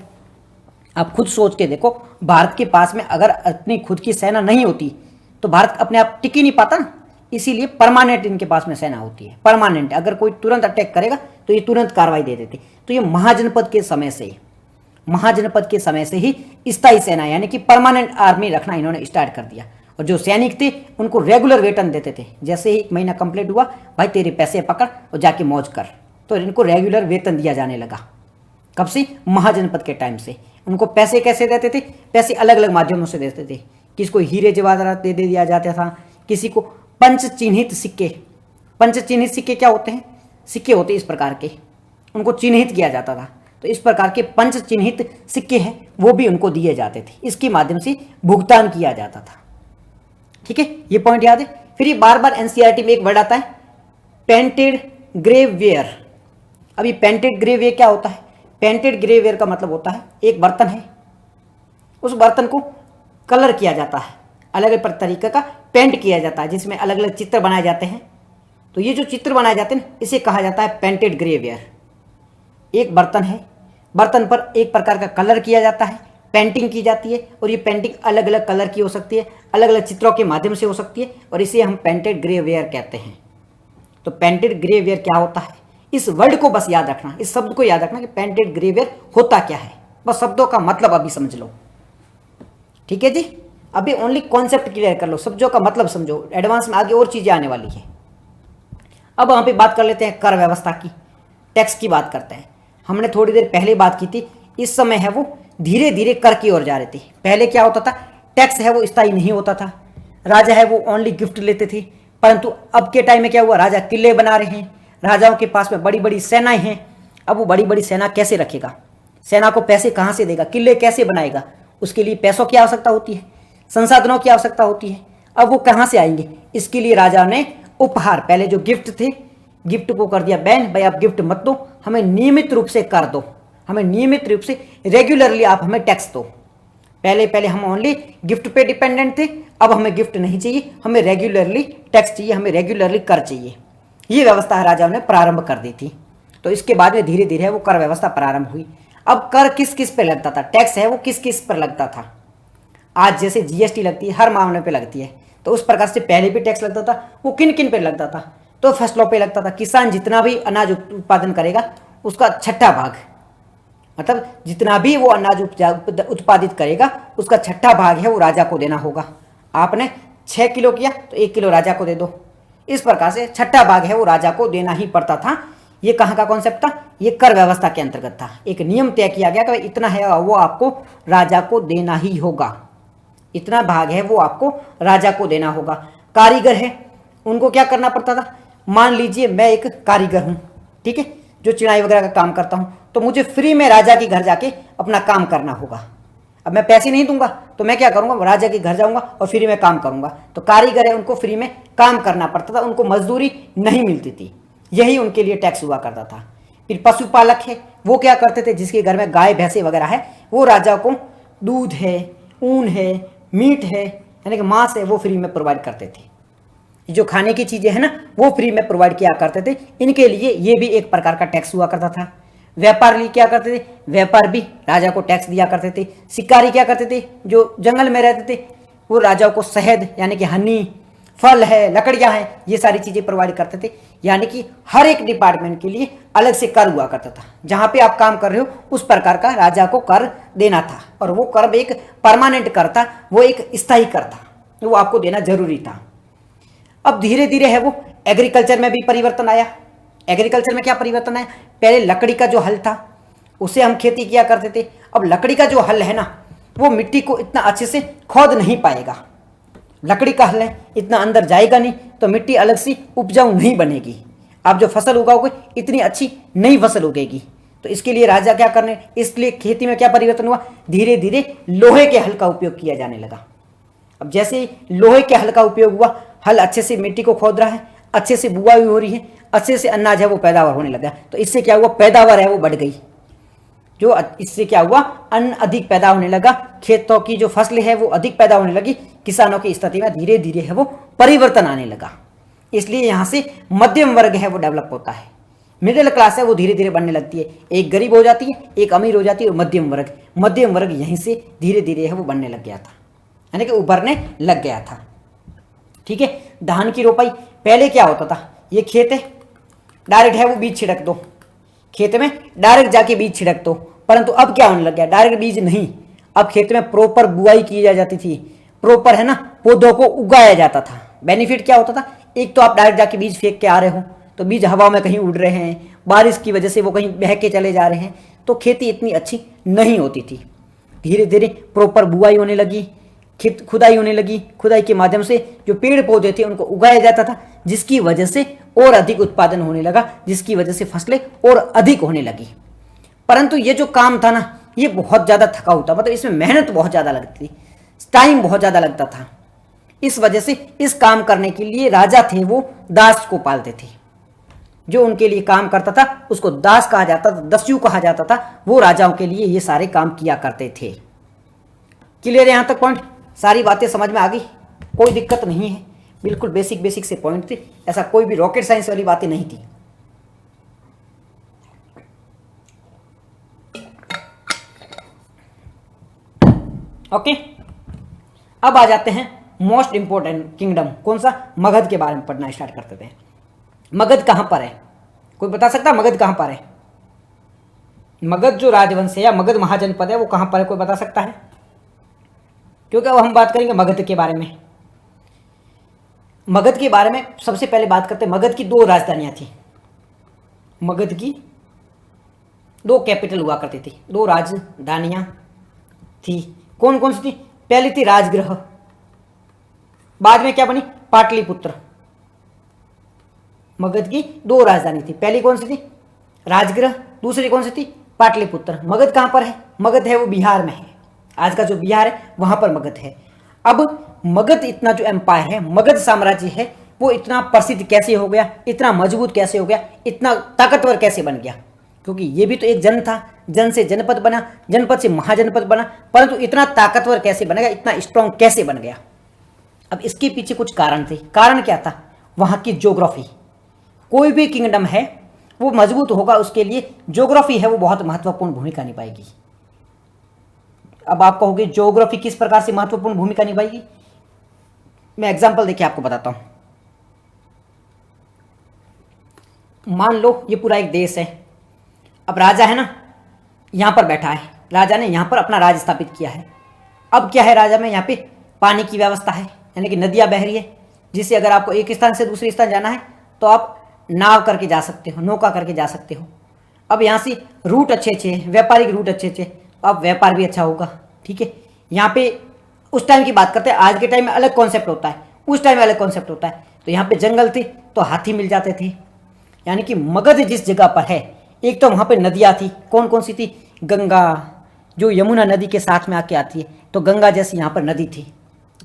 आप खुद सोच के देखो, भारत के पास में अगर अपनी खुद की सेना नहीं होती तो भारत अपने आप टिक ही नहीं पाता ना। इसीलिए परमानेंट इनके पास में सेना होती है, परमानेंट। अगर कोई तुरंत अटैक करेगा तो ये तुरंत कार्रवाई दे देते। तो ये महाजनपद के समय से ही स्थायी सेना यानी कि परमानेंट आर्मी रखना इन्होंने स्टार्ट कर दिया। और जो सैनिक थे उनको रेगुलर वेतन देते थे, जैसे ही 1 महीना कंप्लीट हुआ भाई तेरे पैसे पकड़ और जाके मौज कर, तो इनको रेगुलर वेतन दिया जाने लगा। कब से? महाजनपद के टाइम से। उनको पैसे कैसे देते थे? पैसे अलग अलग माध्यमों से देते थे। किसी को हीरे जवाहरात दे दिया जाता था, किसी को पंच चिन्हित सिक्के। पंच चिन्हित सिक्के क्या होते हैं? सिक्के होते इस प्रकार के, उनको चिन्हित किया जाता था। तो इस प्रकार के पंच चिन्हित सिक्के हैं वो भी उनको दिए जाते थे, इसके माध्यम से भुगतान किया जाता था। ठीक है, ये पॉइंट याद है। फिर ये बार बार एनसीईआरटी में एक वर्ड आता है पेंटेड ग्रेवेयर। अभी पेंटेड ग्रेवेयर क्या होता है? पेंटेड ग्रेवेयर का मतलब होता है एक बर्तन है, उस बर्तन को कलर किया जाता है, अलग अलग तरीके का पेंट किया जाता है, जिसमें अलग अलग चित्र बनाए जाते हैं। तो ये जो चित्र बनाए जाते हैं इसे कहा जाता है पेंटेड ग्रेवेयर। एक बर्तन है, बर्तन पर एक प्रकार का कलर किया जाता है, पेंटिंग की जाती है, और ये पेंटिंग अलग अलग कलर की हो सकती है, अलग अलग चित्रों के माध्यम से हो सकती है, और इसे हम पेंटेड ग्रेवेयर कहते हैं। तो पेंटेड ग्रेवेयर क्या होता है, इस वर्ड को बस याद रखना, इस शब्द को याद रखना कि पेंटेड ग्रेवेयर होता क्या है, बस शब्दों का मतलब अभी समझ लो। ठीक है जी, अभी ओनली कॉन्सेप्ट क्लियर कर लो, शब्दों का मतलब समझो, एडवांस में आगे और चीजें आने वाली है। अब वहां पे बात कर लेते हैं कर व्यवस्था की, टैक्स की बात करते हैं। हमने थोड़ी देर पहले बात की थी, इस समय है वो धीरे धीरे कर की ओर जा रही थी। पहले क्या होता था, टैक्स है वो स्थायी नहीं होता था, राजा है वो ओनली गिफ्ट लेते थे। परंतु अब के टाइम में क्या हुआ, राजा किले बना रहे हैं, राजाओं के पास में बड़ी बड़ी सेनाएं हैं। अब वो बड़ी बड़ी सेना कैसे रखेगा, सेना को पैसे कहाँ से देगा, किले कैसे बनाएगा, उसके लिए पैसों की आवश्यकता होती है, संसाधनों की आवश्यकता होती है। अब वो कहाँ से आएंगे, इसके लिए राजा ने उपहार, पहले जो गिफ्ट थे, गिफ्ट को कर दिया बैन, भाई आप गिफ्ट मत दो, हमें नियमित रूप से कर दो, हमें नियमित रूप से रेगुलरली आप हमें टैक्स दो। पहले पहले हम ओनली गिफ्ट पे डिपेंडेंट थे, अब हमें गिफ्ट नहीं चाहिए, हमें रेगुलरली टैक्स चाहिए, हमें रेगुलरली कर चाहिए। ये व्यवस्था राजाओं ने प्रारंभ कर दी थी। तो इसके बाद में धीरे धीरे वो कर व्यवस्था प्रारंभ हुई। अब कर किस किस पे लगता था, टैक्स है वो किस किस पर लगता था। आज जैसे जीएसटी लगती है, हर मामले पे लगती है, तो उस प्रकार से पहले भी टैक्स लगता था। वो किन किन पे लगता था, तो फसलों पे लगता था। किसान जितना भी अनाज उत्पादन करेगा उसका छठा भाग, मतलब जितना भी वो अनाज उत्पादित करेगा उसका छठा भाग है वो राजा को देना होगा। आपने 6 किलो किया तो 1 किलो राजा को दे दो। इस प्रकार से छठा भाग है वो राजा को देना ही पड़ता था। ये कहाँ का कॉन्सेप्ट था? ये कर व्यवस्था के अंतर्गत था। एक नियम तय किया गया कि इतना है वो आपको राजा को देना ही होगा, इतना भाग है वो आपको राजा को देना होगा। कारीगर है, उनको क्या करना पड़ता था? मान लीजिए मैं एक कारीगर हूँ, ठीक है, जो चिनाई वगैरह का काम करता हूँ, तो मुझे फ्री में राजा के घर जाके अपना काम करना होगा। अब मैं पैसे नहीं दूंगा तो मैं क्या करूंगा? राजा के घर जाऊंगा और फ्री में काम करूंगा। तो कारीगर है, उनको फ्री में काम करना पड़ता था, उनको मजदूरी नहीं मिलती थी, यही उनके लिए टैक्स हुआ करता था। फिर पशुपालक है, वो क्या करते थे? जिसके घर में गाय भैंसे वगैरह है, वो राजा को दूध है, ऊन है, मीट है, यानी कि मांस है, वो फ्री में प्रोवाइड करते थे। जो खाने की चीजें हैं ना, वो फ्री में प्रोवाइड किया करते थे। इनके लिए ये भी एक प्रकार का टैक्स हुआ करता था। व्यापारी क्या करते थे? व्यापार भी राजा को टैक्स दिया करते थे। शिकारी क्या करते थे? जो जंगल में रहते थे, वो राजा को शहद यानी कि हनी, फल है, लकड़ियां हैं, ये सारी चीजें प्रोवाइड करते थे। यानी कि हर एक डिपार्टमेंट के लिए अलग से कर हुआ करता था। जहां पे आप काम कर रहे हो उस प्रकार का राजा को कर देना था, और वो कर एक परमानेंट कर था, वो एक स्थायी कर था, वो आपको देना जरूरी था। अब धीरे धीरे है वो एग्रीकल्चर में भी परिवर्तन आया। एग्रीकल्चर में क्या परिवर्तन आया? पहले लकड़ी का जो हल था उसे हम खेती किया करते थे। अब लकड़ी का जो हल है ना, वो मिट्टी को इतना अच्छे से खोद नहीं पाएगा। लकड़ी का हल है, इतना अंदर जाएगा नहीं, तो मिट्टी अलग से उपजाऊ नहीं बनेगी। आप जो फसल उगाओगे इतनी अच्छी नई फसल उगेगी। तो इसके लिए राजा क्या करने, इसलिए खेती में क्या परिवर्तन हुआ? धीरे धीरे लोहे के हल का उपयोग किया जाने लगा। अब जैसे लोहे के हल का उपयोग हुआ, हल अच्छे से मिट्टी को खोद रहा है, अच्छे से बुआई हो रही है, अच्छे से अनाज है वो पैदावार होने लगा। तो इससे क्या हुआ? पैदावार है वो बढ़ गई। जो इससे क्या हुआ? अन्न अधिक पैदा होने लगा, खेतों की जो फसल है वो अधिक पैदा होने लगी। किसानों की स्थिति में धीरे धीरे है वो परिवर्तन आने लगा। इसलिए यहाँ से मध्यम वर्ग है वो डेवलप होता है। मिडिल क्लास है वो धीरे धीरे बनने लगती है। एक गरीब हो जाती है, एक अमीर हो जाती है, और मध्यम वर्ग यहीं से धीरे धीरे है वो बनने लग गया था, यानी कि उभरने लग गया था। ठीक है, धान की रोपाई पहले क्या होता था? ये खेत है, डायरेक्ट है वो बीज छिड़क दो, खेत में डायरेक्ट जाके बीज छिड़क दो। परंतु अब क्या होने लग गया? डायरेक्ट बीज नहीं, अब खेत में प्रॉपर बुआई की जाती थी, प्रॉपर है ना, पौधों को उगाया जाता था। बेनिफिट क्या होता था? एक तो आप डायरेक्ट जाके बीज फेंक के आ रहे हो, तो बीज हवा में कहीं उड़ रहे हैं, बारिश की वजह से वो कहीं बह के चले जा रहे हैं, तो खेती इतनी अच्छी नहीं होती थी। धीरे धीरे प्रॉपर बुआई होने लगी, खेत खुदाई होने लगी, खुदाई के माध्यम से जो पेड़ पौधे थे उनको उगाया जाता था, जिसकी वजह से और अधिक उत्पादन होने लगा, जिसकी वजह से फसलें और अधिक होने लगी। परंतु ये जो काम था ना, ये बहुत ज़्यादा थकाऊ था, मतलब इसमें मेहनत बहुत ज़्यादा लगती थी, टाइम बहुत ज़्यादा लगता था। इस वजह से इस काम करने के लिए राजा थे वो दास को पालते थे। जो उनके लिए काम करता था उसको दास कहा जाता था, दस्यु कहा जाता था। वो राजाओं के लिए ये सारे काम किया करते थे। क्लियर है यहाँ तक पॉइंट? सारी बातें समझ में आ गई? कोई दिक्कत नहीं है, बिल्कुल बेसिक से पॉइंट थे, ऐसा कोई भी रॉकेट साइंस वाली बातें नहीं थी। ओके, अब आ जाते हैं मोस्ट इंपॉर्टेंट किंगडम। कौन सा? मगध के बारे में पढ़ना स्टार्ट करते थे। मगध कहां पर है? कोई बता सकता है मगध कहां पर है? मगध जो राजवंश है या मगध महाजनपद है वो कहां पर है? कोई बता सकता है? क्योंकि अब हम बात करेंगे मगध के बारे में। मगध के बारे में सबसे पहले बात करते हैं। मगध की 2 राजधानियां थी, मगध की 2 कैपिटल हुआ करती थी, 2 राजधानियां थी। कौन कौन सी थी? पहली थी राजगृह, बाद में क्या बनी? पाटलिपुत्र। मगध की 2 राजधानी थी, पहली कौन सी थी? राजगृह, दूसरी कौन सी थी? पाटलिपुत्र। मगध कहां पर है? मगध है वो बिहार में है, आज का जो बिहार है वहां पर मगध है। अब मगध इतना जो एम्पायर है, मगध साम्राज्य है, वो इतना प्रसिद्ध कैसे हो गया, इतना मजबूत कैसे हो गया, इतना ताकतवर कैसे बन गया? क्योंकि ये भी तो एक जन था, जन से जनपद बना, जनपद से महाजनपद बना, परंतु इतना ताकतवर कैसे बन गया, इतना स्ट्रांग कैसे बन गया? अब इसके पीछे कुछ कारण थे। कारण क्या था? वहां की ज्योग्राफी। कोई भी किंगडम है वो मजबूत होगा, उसके लिए ज्योग्राफी है वो बहुत महत्वपूर्ण भूमिका निभाएगी। अब आप कहोगे ज्योग्राफी किस प्रकार से महत्वपूर्ण भूमिका निभाएगी? मैं एग्जांपल देके आपको बताता हूं। मान लो ये पूरा एक देश है, अब राजा है ना यहां पर बैठा है, राजा ने यहां पर अपना राज स्थापित किया है। अब क्या है राजा में? यहाँ पे पानी की व्यवस्था है, यानी कि नदियाँ बह रही है, जिससे अगर आपको एक स्थान से दूसरे स्थान जाना है तो आप नाव करके जा सकते हो, नौका करके जा सकते हो। अब यहाँ से रूट अच्छे अच्छे हैं, व्यापारिक रूट अच्छे अच्छे, तो आप व्यापार भी अच्छा होगा। ठीक है, यहाँ पे उस टाइम की बात करते हैं, आज के टाइम में अलग कॉन्सेप्ट होता है, उस टाइम में अलग कॉन्सेप्ट होता है। तो यहाँ पे जंगल थे तो हाथी मिल जाते थे, यानी कि मगध जिस जगह पर है, एक तो वहाँ पे नदियाँ थी, कौन कौन सी थी? गंगा, जो यमुना नदी के साथ में आके आती है, तो गंगा जैसी यहाँ पर नदी थी।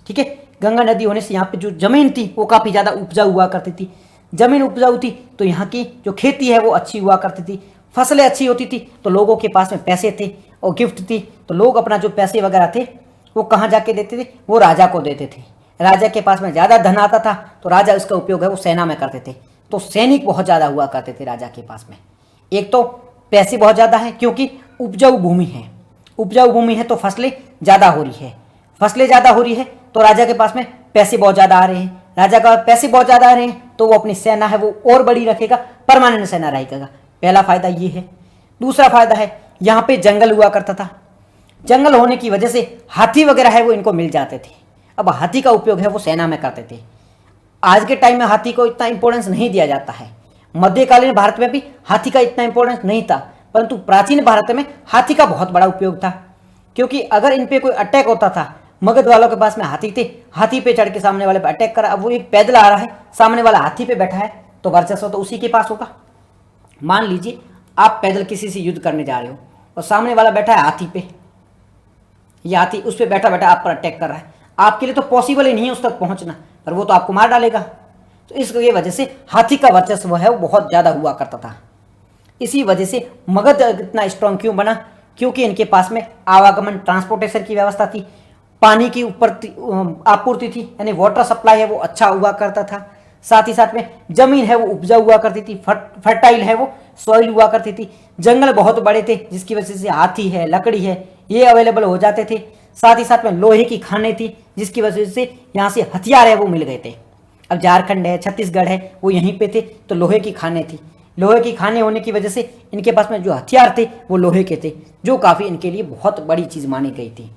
ठीक है, गंगा नदी होने से यहाँ पे जो जमीन थी वो काफ़ी ज़्यादा उपजाऊ हुआ करती थी। जमीन उपजाऊ थी तो यहाँ की जो खेती है वो अच्छी हुआ करती थी, फसलें अच्छी होती थी, तो लोगों के पास में पैसे थे और गिफ्ट थी, तो लोग अपना जो पैसे वगैरह थे वो कहाँ जाके देते थे? वो राजा को देते थे। राजा के पास में ज़्यादा धन आता था तो राजा उसका उपयोग है वो सेना में करते थे, तो सैनिक बहुत ज़्यादा हुआ करते थे राजा के पास में। एक तो पैसे बहुत ज़्यादा है क्योंकि उपजाऊ भूमि है, उपजाऊ भूमि है तो फसलें ज़्यादा हो रही है, फसलें ज़्यादा हो रही है तो राजा के पास में पैसे बहुत ज़्यादा आ रहे हैं, राजा का पैसे बहुत ज़्यादा आ रहे हैं तो वो अपनी सेना है वो और बड़ी रखेगा, परमानेंट सेना रहेगा। पहला फ़ायदा ये है। दूसरा फ़ायदा है यहाँ पे जंगल हुआ करता था, जंगल होने की वजह से हाथी वगैरह है वो इनको मिल जाते थे। अब हाथी का उपयोग है वो सेना में करते थे। आज के टाइम में हाथी को इतना इंपॉर्टेंस नहीं दिया जाता है, मध्यकालीन भारत में भी हाथी का इतना इंपॉर्टेंस नहीं था, परंतु प्राचीन भारत में हाथी का बहुत बड़ा उपयोग था, क्योंकि अगर इन पे कोई अटैक होता था, मगध वालों के पास में हाथी थे, हाथी पे चढ़ के सामने वाले पे अटैक करा, अब वो एक पैदल आ रहा है, सामने वाला हाथी पे बैठा है, तो वर्चस्व तो उसी के पास होगा। मान लीजिए आप पैदल किसी से युद्ध करने जा रहे हो और सामने वाला बैठा है हाथी पे, ये हाथी उस पर बैठा बैठा आप पर अटैक कर रहा है, आपके लिए तो पॉसिबल ही नहीं है उस तक पहुंचना, पर वो तो आपको मार डालेगा। तो इसकी वजह से हाथी का वर्चस्व है वो बहुत ज़्यादा हुआ करता था। इसी वजह से मगध इतना स्ट्रांग क्यों बना? क्योंकि इनके पास में आवागमन, ट्रांसपोर्टेशन की व्यवस्था थी, पानी की ऊपर आपूर्ति थी, यानी वाटर सप्लाई है वो अच्छा हुआ करता था, साथ ही साथ में जमीन है वो उपजाऊ हुआ करती थी, फर्टाइल है वो सॉइल हुआ करती थी, जंगल बहुत बड़े थे जिसकी वजह से हाथी है, लकड़ी है, ये अवेलेबल हो जाते थे, साथ ही साथ में लोहे की खानें थी जिसकी वजह से यहाँ से हथियार है वो मिल गए थे। अब झारखंड है, छत्तीसगढ़ है, वो यहीं पे थे, तो लोहे की खानें थी, लोहे की खानें होने की वजह से इनके पास में जो हथियार थे वो लोहे के थे, जो काफ़ी इनके लिए बहुत बड़ी चीज़ मानी गई थी।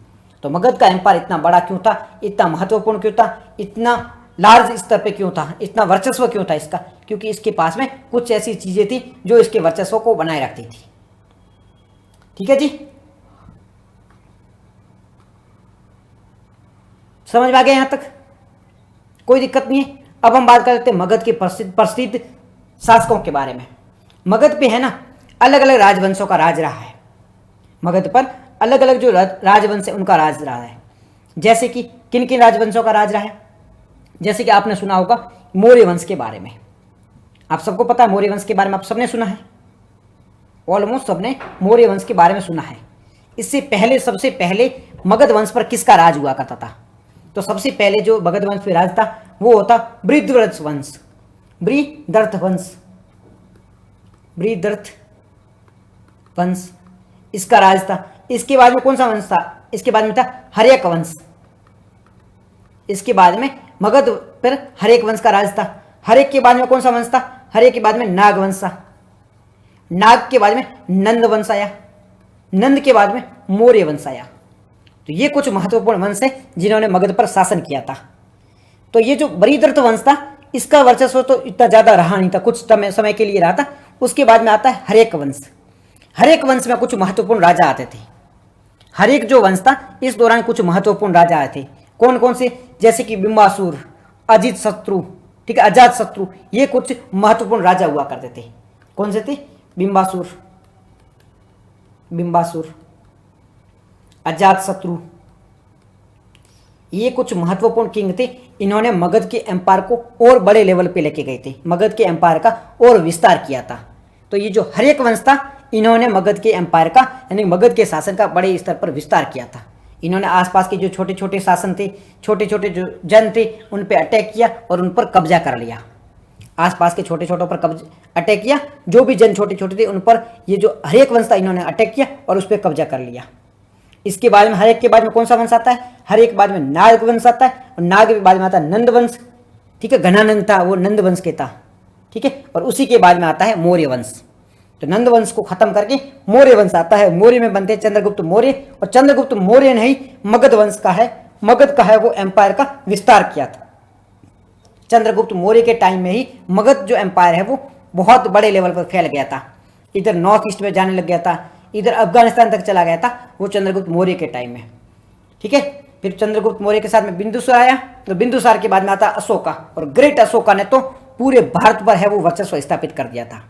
तो मगध का एम्पायर इतना बड़ा क्यों था, इतना महत्वपूर्ण क्यों था, इतना लार्ज स्तर पे क्यों था, इतना वर्चस्व क्यों था इसका? क्योंकि इसके पास में कुछ ऐसी चीज़ें थी जो इसके वर्चस्व को बनाए रखती थी। ठीक है जी, समझ में आ गया यहाँ तक? कोई दिक्कत नहीं है। अब हम बात करते हैं मगध के प्रसिद्ध शासकों के बारे में। मगध पे है ना अलग अलग राजवंशों का राज रहा है, मगध पर अलग अलग जो राजवंश है उनका राज रहा है। जैसे कि किन किन राजवंशों का राज रहा है? जैसे कि आपने सुना होगा मौर्य वंश के बारे में, आप सबको पता है मौर्य वंश के बारे में, आप सबने सुना है, ऑलमोस्ट सबने मौर्य वंश के बारे में सुना है। इससे पहले सबसे पहले मगध वंश पर किसका राज हुआ करता था? तो सबसे पहले जो मगध वंश पे राज था वो होता बृहद्रथ वंश, बृहद्रथ वंश, बृहद्रथ वंश इसका राज था। इसके बाद में कौन सा वंश था? इसके बाद में था हर्यक वंश, इसके बाद में मगध पर हर्यक वंश का राज था। हर्यक के बाद में कौन सा वंश था? हर्यक के बाद में नाग वंश था, नाग के बाद में नंद वंश आया, नंद के बाद में मौर्य वंश आया। तो ये कुछ महत्वपूर्ण वंश है जिन्होंने मगध पर शासन किया था। तो ये जो बृहद्रथ वंश था इसका वर्चस्व तो इतना ज़्यादा रहा नहीं था, कुछ समय के लिए रहा था। उसके बाद में आता है हर्यक वंश। हर्यक वंश में कुछ महत्वपूर्ण राजा आते थे। हर्यक जो वंश था इस दौरान कुछ महत्वपूर्ण राजा आए थे। कौन कौन से? जैसे कि बिंबासुर, अजित शत्रु, ठीक है, अजात शत्रु, ये कुछ महत्वपूर्ण राजा हुआ करते थे। कौन से थे? बिंबासुर, बिंबासुर, अजात शत्रु, ये कुछ महत्वपूर्ण किंग थे। इन्होंने मगध के एम्पायर को और बड़े लेवल पे लेके गए थे, मगध के एम्पायर का और विस्तार किया था। तो ये जो हर्यक वंश था इन्होंने मगध के एम्पायर का यानी मगध के शासन का बड़े स्तर पर विस्तार किया था। इन्होंने आसपास के जो छोटे छोटे शासन थे, छोटे छोटे जो जन थे, उन पर अटैक किया और उन पर कब्जा कर लिया। आसपास के छोटे छोटों पर अटैक किया, जो भी जन छोटे छोटे थे उन पर ये जो हर्यक वंश था इन्होंने अटैक किया और उस पर कब्जा कर लिया। इसके बाद में हर्यक के बाद में कौन सा वंश आता है? हर्यक के बाद में नाग वंश आता है और नाग के बाद में आता है नंद वंश, ठीक है, घनानंद था वो नंद वंश के था, ठीक है, और उसी के बाद में आता है मौर्य वंश। तो नंद वंश को खत्म करके मौर्य वंश आता है। मौर्य में बनते हैं चंद्रगुप्त मौर्य, और चंद्रगुप्त मौर्य ने ही मगध वंश का है मगध का है वो एम्पायर का विस्तार किया था। चंद्रगुप्त मौर्य के टाइम में ही मगध जो एम्पायर है वो बहुत बड़े लेवल पर फैल गया था, इधर नॉर्थ ईस्ट में जाने लग गया था, इधर अफगानिस्तान तक चला गया था वो चंद्रगुप्त मौर्य के टाइम में। ठीक है, फिर चंद्रगुप्त मौर्य के साथ में बिंदुसार आया, तो बिंदुसार के बाद में आता अशोका, और ग्रेट अशोका ने तो पूरे भारत पर है वो वर्चस्व स्थापित कर दिया था,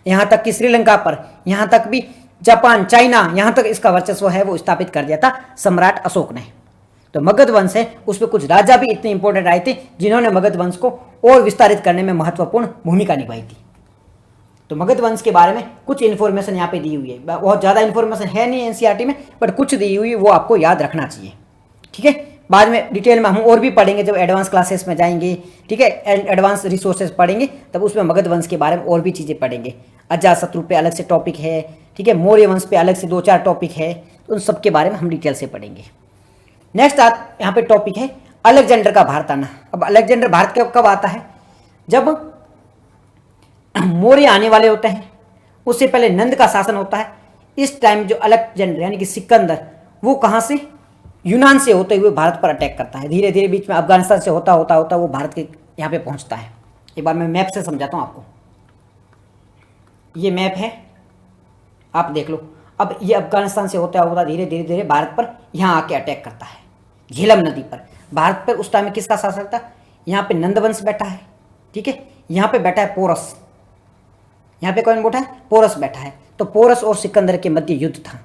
यहाँ तक कि श्रीलंका पर, यहाँ तक भी जापान, चाइना, यहाँ तक इसका वर्चस्व है वो स्थापित कर दिया था सम्राट अशोक ने। तो मगध वंश है उसमें कुछ राजा भी इतने इंपॉर्टेंट आए थे जिन्होंने मगध वंश को और विस्तारित करने में महत्वपूर्ण भूमिका निभाई थी। तो मगध वंश के बारे में कुछ इन्फॉर्मेशन यहाँ पे दी हुई है, बहुत ज़्यादा इन्फॉर्मेशन है नहीं एनसीईआरटी में, बट कुछ दी हुई वो आपको याद रखना चाहिए। ठीक है, बाद में डिटेल में हम और भी पढ़ेंगे जब एडवांस क्लासेस में जाएंगे। ठीक है, एडवांस रिसोर्सेज पढ़ेंगे तब उसमें मगध वंश के बारे में और भी चीज़ें पढ़ेंगे। अजातशत्रु पे अलग से टॉपिक है, ठीक है, मौर्य वंश पे अलग से 2-4 टॉपिक है, तो उन सब के बारे में हम डिटेल से पढ़ेंगे। नेक्स्ट यहाँ पे टॉपिक है अलेक्जेंडर का भारत आना। अब अलेक्जेंडर भारत कब आता है? जब मौर्य आने वाले होते हैं, उससे पहले नंद का शासन होता है। इस टाइम जो अलेक्जेंडर यानी कि सिकंदर, वो कहाँ से, यूनान से होते हुए भारत पर अटैक करता है। धीरे धीरे बीच में अफगानिस्तान से होता होता होता वो भारत के यहाँ पे पहुँचता है। एक बार मैं मैप से समझाता हूँ आपको। ये मैप है, आप देख लो। अब ये अफगानिस्तान से होता होता धीरे धीरे धीरे भारत पर यहाँ आके अटैक करता है, झेलम नदी पर। भारत पर उस टाइम में किसका शासन था? यहाँ पे नंदवंश बैठा है, ठीक है, यहाँ पे बैठा है पोरस, यहाँ पे कौन बैठा है? पोरस बैठा है। तो पोरस और सिकंदर के मध्य युद्ध था,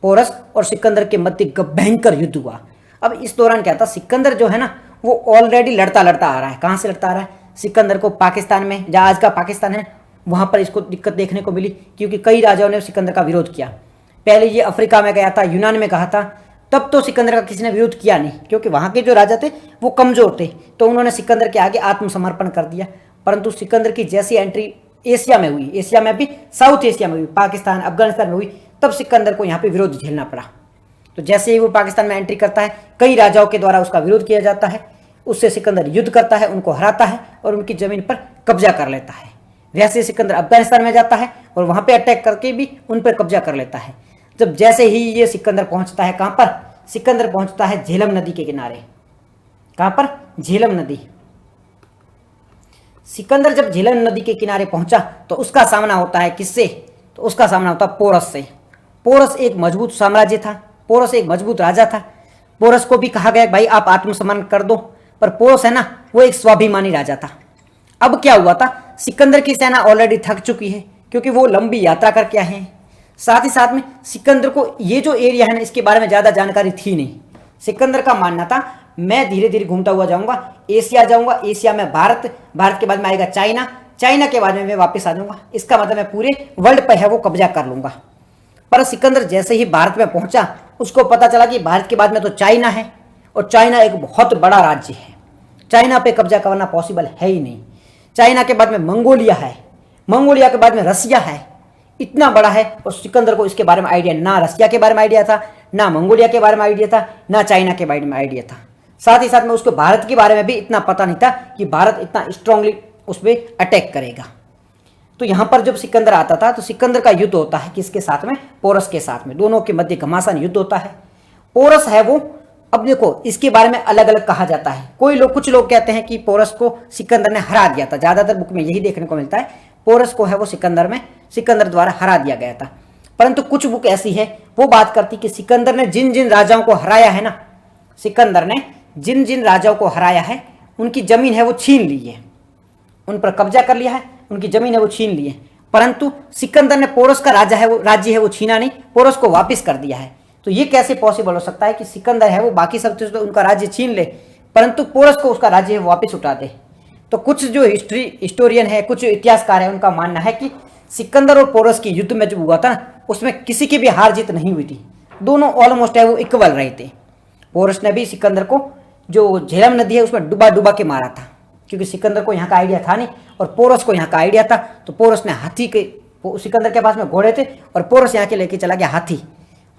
पोरस और सिकंदर के मध्य भयंकर युद्ध हुआ। अब इस दौरान क्या था, सिकंदर जो है ना वो ऑलरेडी लड़ता लड़ता आ रहा है। कहाँ से लड़ता आ रहा है? सिकंदर को पाकिस्तान में, जहाँ आज का पाकिस्तान है, वहाँ पर इसको दिक्कत देखने को मिली क्योंकि कई राजाओं ने सिकंदर का विरोध किया। पहले ये अफ्रीका में गया था, यूनान में कहा था, तब तो सिकंदर का किसी ने विरोध किया नहीं क्योंकि वहाँ के जो राजा थे वो कमज़ोर थे, तो उन्होंने सिकंदर के आगे आत्मसमर्पण कर दिया। परंतु सिकंदर की जैसी एंट्री एशिया में हुई, एशिया में भी, साउथ एशिया में हुई, पाकिस्तान अफगानिस्तान में हुई, तब सिकंदर को यहाँ पे विरोध झेलना पड़ा। तो जैसे ही वो पाकिस्तान में एंट्री करता है, कई राजाओं के द्वारा उसका विरोध किया जाता है, उससे सिकंदर युद्ध करता है, उनको हराता है और उनकी ज़मीन पर कब्जा कर लेता है। वैसे सिकंदर अफगानिस्तान में जाता है और वहाँ पे अटैक करके भी उन पर कब्जा कर लेता है। जब जैसे ही ये सिकंदर पहुँचता है, कहाँ पर? सिकंदर पहुँचता है झेलम नदी के किनारे। कहाँ पर? झेलम नदी। सिकंदर जब झेलम नदी के किनारे पहुंचा तो उसका सामना होता है किससे? तो उसका सामना होता है पोरस से। पोरस एक मजबूत साम्राज्य था, पोरस एक मजबूत राजा था। पोरस को भी कहा गया भाई आप आत्मसम्मान कर दो, पर पोरस है ना वो एक स्वाभिमानी राजा था। अब क्या हुआ था, सिकंदर की सेना ऑलरेडी थक चुकी है क्योंकि वो लंबी यात्रा करके आए हैं। साथ ही साथ में सिकंदर को ये जो एरिया है ना इसके बारे में ज़्यादा जानकारी थी नहीं। सिकंदर का मानना था मैं धीरे धीरे घूमता हुआ जाऊंगा, एशिया जाऊंगा, एशिया में भारत, भारत के बाद में आएगा चाइना, चाइना के बाद में मैं वापस आ जाऊंगा, इसका मतलब मैं पूरे वर्ल्ड पर है वो कब्जा कर लूंगा। पर सिकंदर जैसे ही भारत में पहुंचा उसको पता चला कि भारत के बाद में तो चाइना है और चाइना एक बहुत बड़ा राज्य है, चाइना पे कब्जा करना पॉसिबल है ही नहीं। चाइना के बाद में मंगोलिया है, मंगोलिया के बाद में रसिया है, इतना बड़ा है। और सिकंदर को इसके बारे में आइडिया, ना रसिया के बारे में आइडिया था, ना मंगोलिया के बारे में आइडिया था, ना चाइना के बारे में आइडिया था। साथ ही साथ में उसको भारत के बारे में भी इतना पता नहीं था कि भारत इतना स्ट्रांगली उस पर अटैक करेगा। तो यहाँ पर जब सिकंदर आता था तो सिकंदर का युद्ध होता है किसके साथ में? पोरस के साथ में। दोनों के मध्य घमासान युद्ध होता है। पोरस है वो, अब देखो इसके बारे में अलग अलग कहा जाता है। कुछ लोग कहते हैं कि पोरस को सिकंदर ने हरा दिया था, ज़्यादातर बुक में यही देखने को मिलता है, पोरस को है वो सिकंदर द्वारा हरा दिया गया था। परंतु कुछ बुक ऐसी है वो बात करती कि सिकंदर ने जिन जिन राजाओं को हराया है ना, सिकंदर ने जिन जिन राजाओं को हराया है उनकी जमीन है वो छीन ली है, उन पर कब्जा कर लिया है, उनकी जमीन है वो छीन ली है। परंतु सिकंदर ने पोरस का राज्य है वो छीना नहीं, पोरस को वापस कर दिया है। तो ये कैसे पॉसिबल हो सकता है कि सिकंदर है वो बाकी सब तो उनका राज्य छीन ले परंतु पोरस को उसका राज्य है वापस उठा दे? तो कुछ जो हिस्टोरियन है, कुछ इतिहासकार है, उनका मानना है कि सिकंदर और पोरस की युद्ध में जब हुआ था उसमें किसी की भी हार जीत नहीं हुई थी, दोनों ऑलमोस्ट है वो इक्वल रहे थे। पोरस ने भी सिकंदर को जो झेलम नदी है उसमें डुबा के मारा था क्योंकि सिकंदर को यहाँ का आइडिया था नहीं और पोरस को यहाँ का आइडिया था। तो पोरस ने सिकंदर के पास में घोड़े थे और पोरस यहाँ के लेके चला गया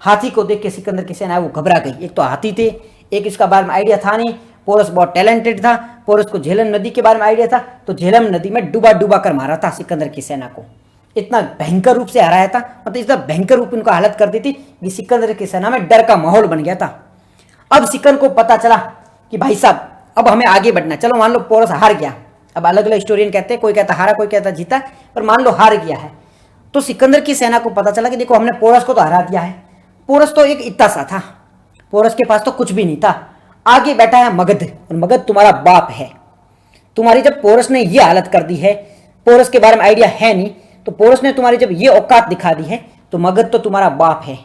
हाथी को देख के सिकंदर की सेना वो घबरा गई। एक तो हाथी थे, एक इसका बारे में आइडिया था नहीं, पोरस बहुत टैलेंटेड था, पोरस को झेलम नदी के बारे में आइडिया था, तो झेलम नदी में डुबा कर मारा था सिकंदर की सेना को। इतना भयंकर रूप से हराया था, मतलब इतना भयंकर रूप उनका हालत कर दी थी कि सिकंदर की सेना में डर का माहौल बन गया था। अब सिकंदर को पता चला कि भाई साहब अब हमें आगे बढ़ना, चलो मान लो पोरस हार गया, अब अलग अलग हिस्टोरियन कहते हैं, कोई कहता हारा कोई कहता जीता, पर मान लो हार गया है, तो सिकंदर की सेना को पता चला कि देखो हमने पोरस को तो हरा दिया है, पोरस तो एक इतना सा था, पोरस के पास तो कुछ भी नहीं था, आगे बैठा है मगध, और मगध तुम्हारा बाप है, तुम्हारी जब पोरस ने ये हालत कर दी है, पोरस के बारे में आइडिया है नहीं, तो पोरस ने तुम्हारी जब ये औकात दिखा दी है, तो मगध तो तुम्हारा बाप है,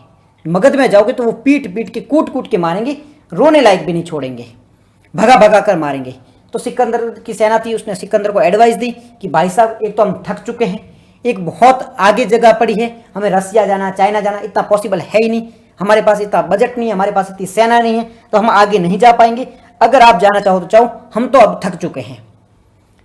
मगध में जाओगे तो वो पीट पीट के कूट कूट के मारेंगे, रोने लायक भी नहीं छोड़ेंगे, भगा भगा कर मारेंगे। तो सिकंदर की सेना थी, उसने सिकंदर को एडवाइस दी कि भाई साहब एक तो हम थक चुके हैं, एक बहुत आगे जगह पड़ी है, हमें रसिया जाना चाइना जाना इतना पॉसिबल है ही नहीं, हमारे पास इतना बजट नहीं है, हमारे पास इतनी सेना नहीं है, तो हम आगे नहीं जा पाएंगे, अगर आप जाना चाहो तो चाहो, हम तो अब थक चुके हैं।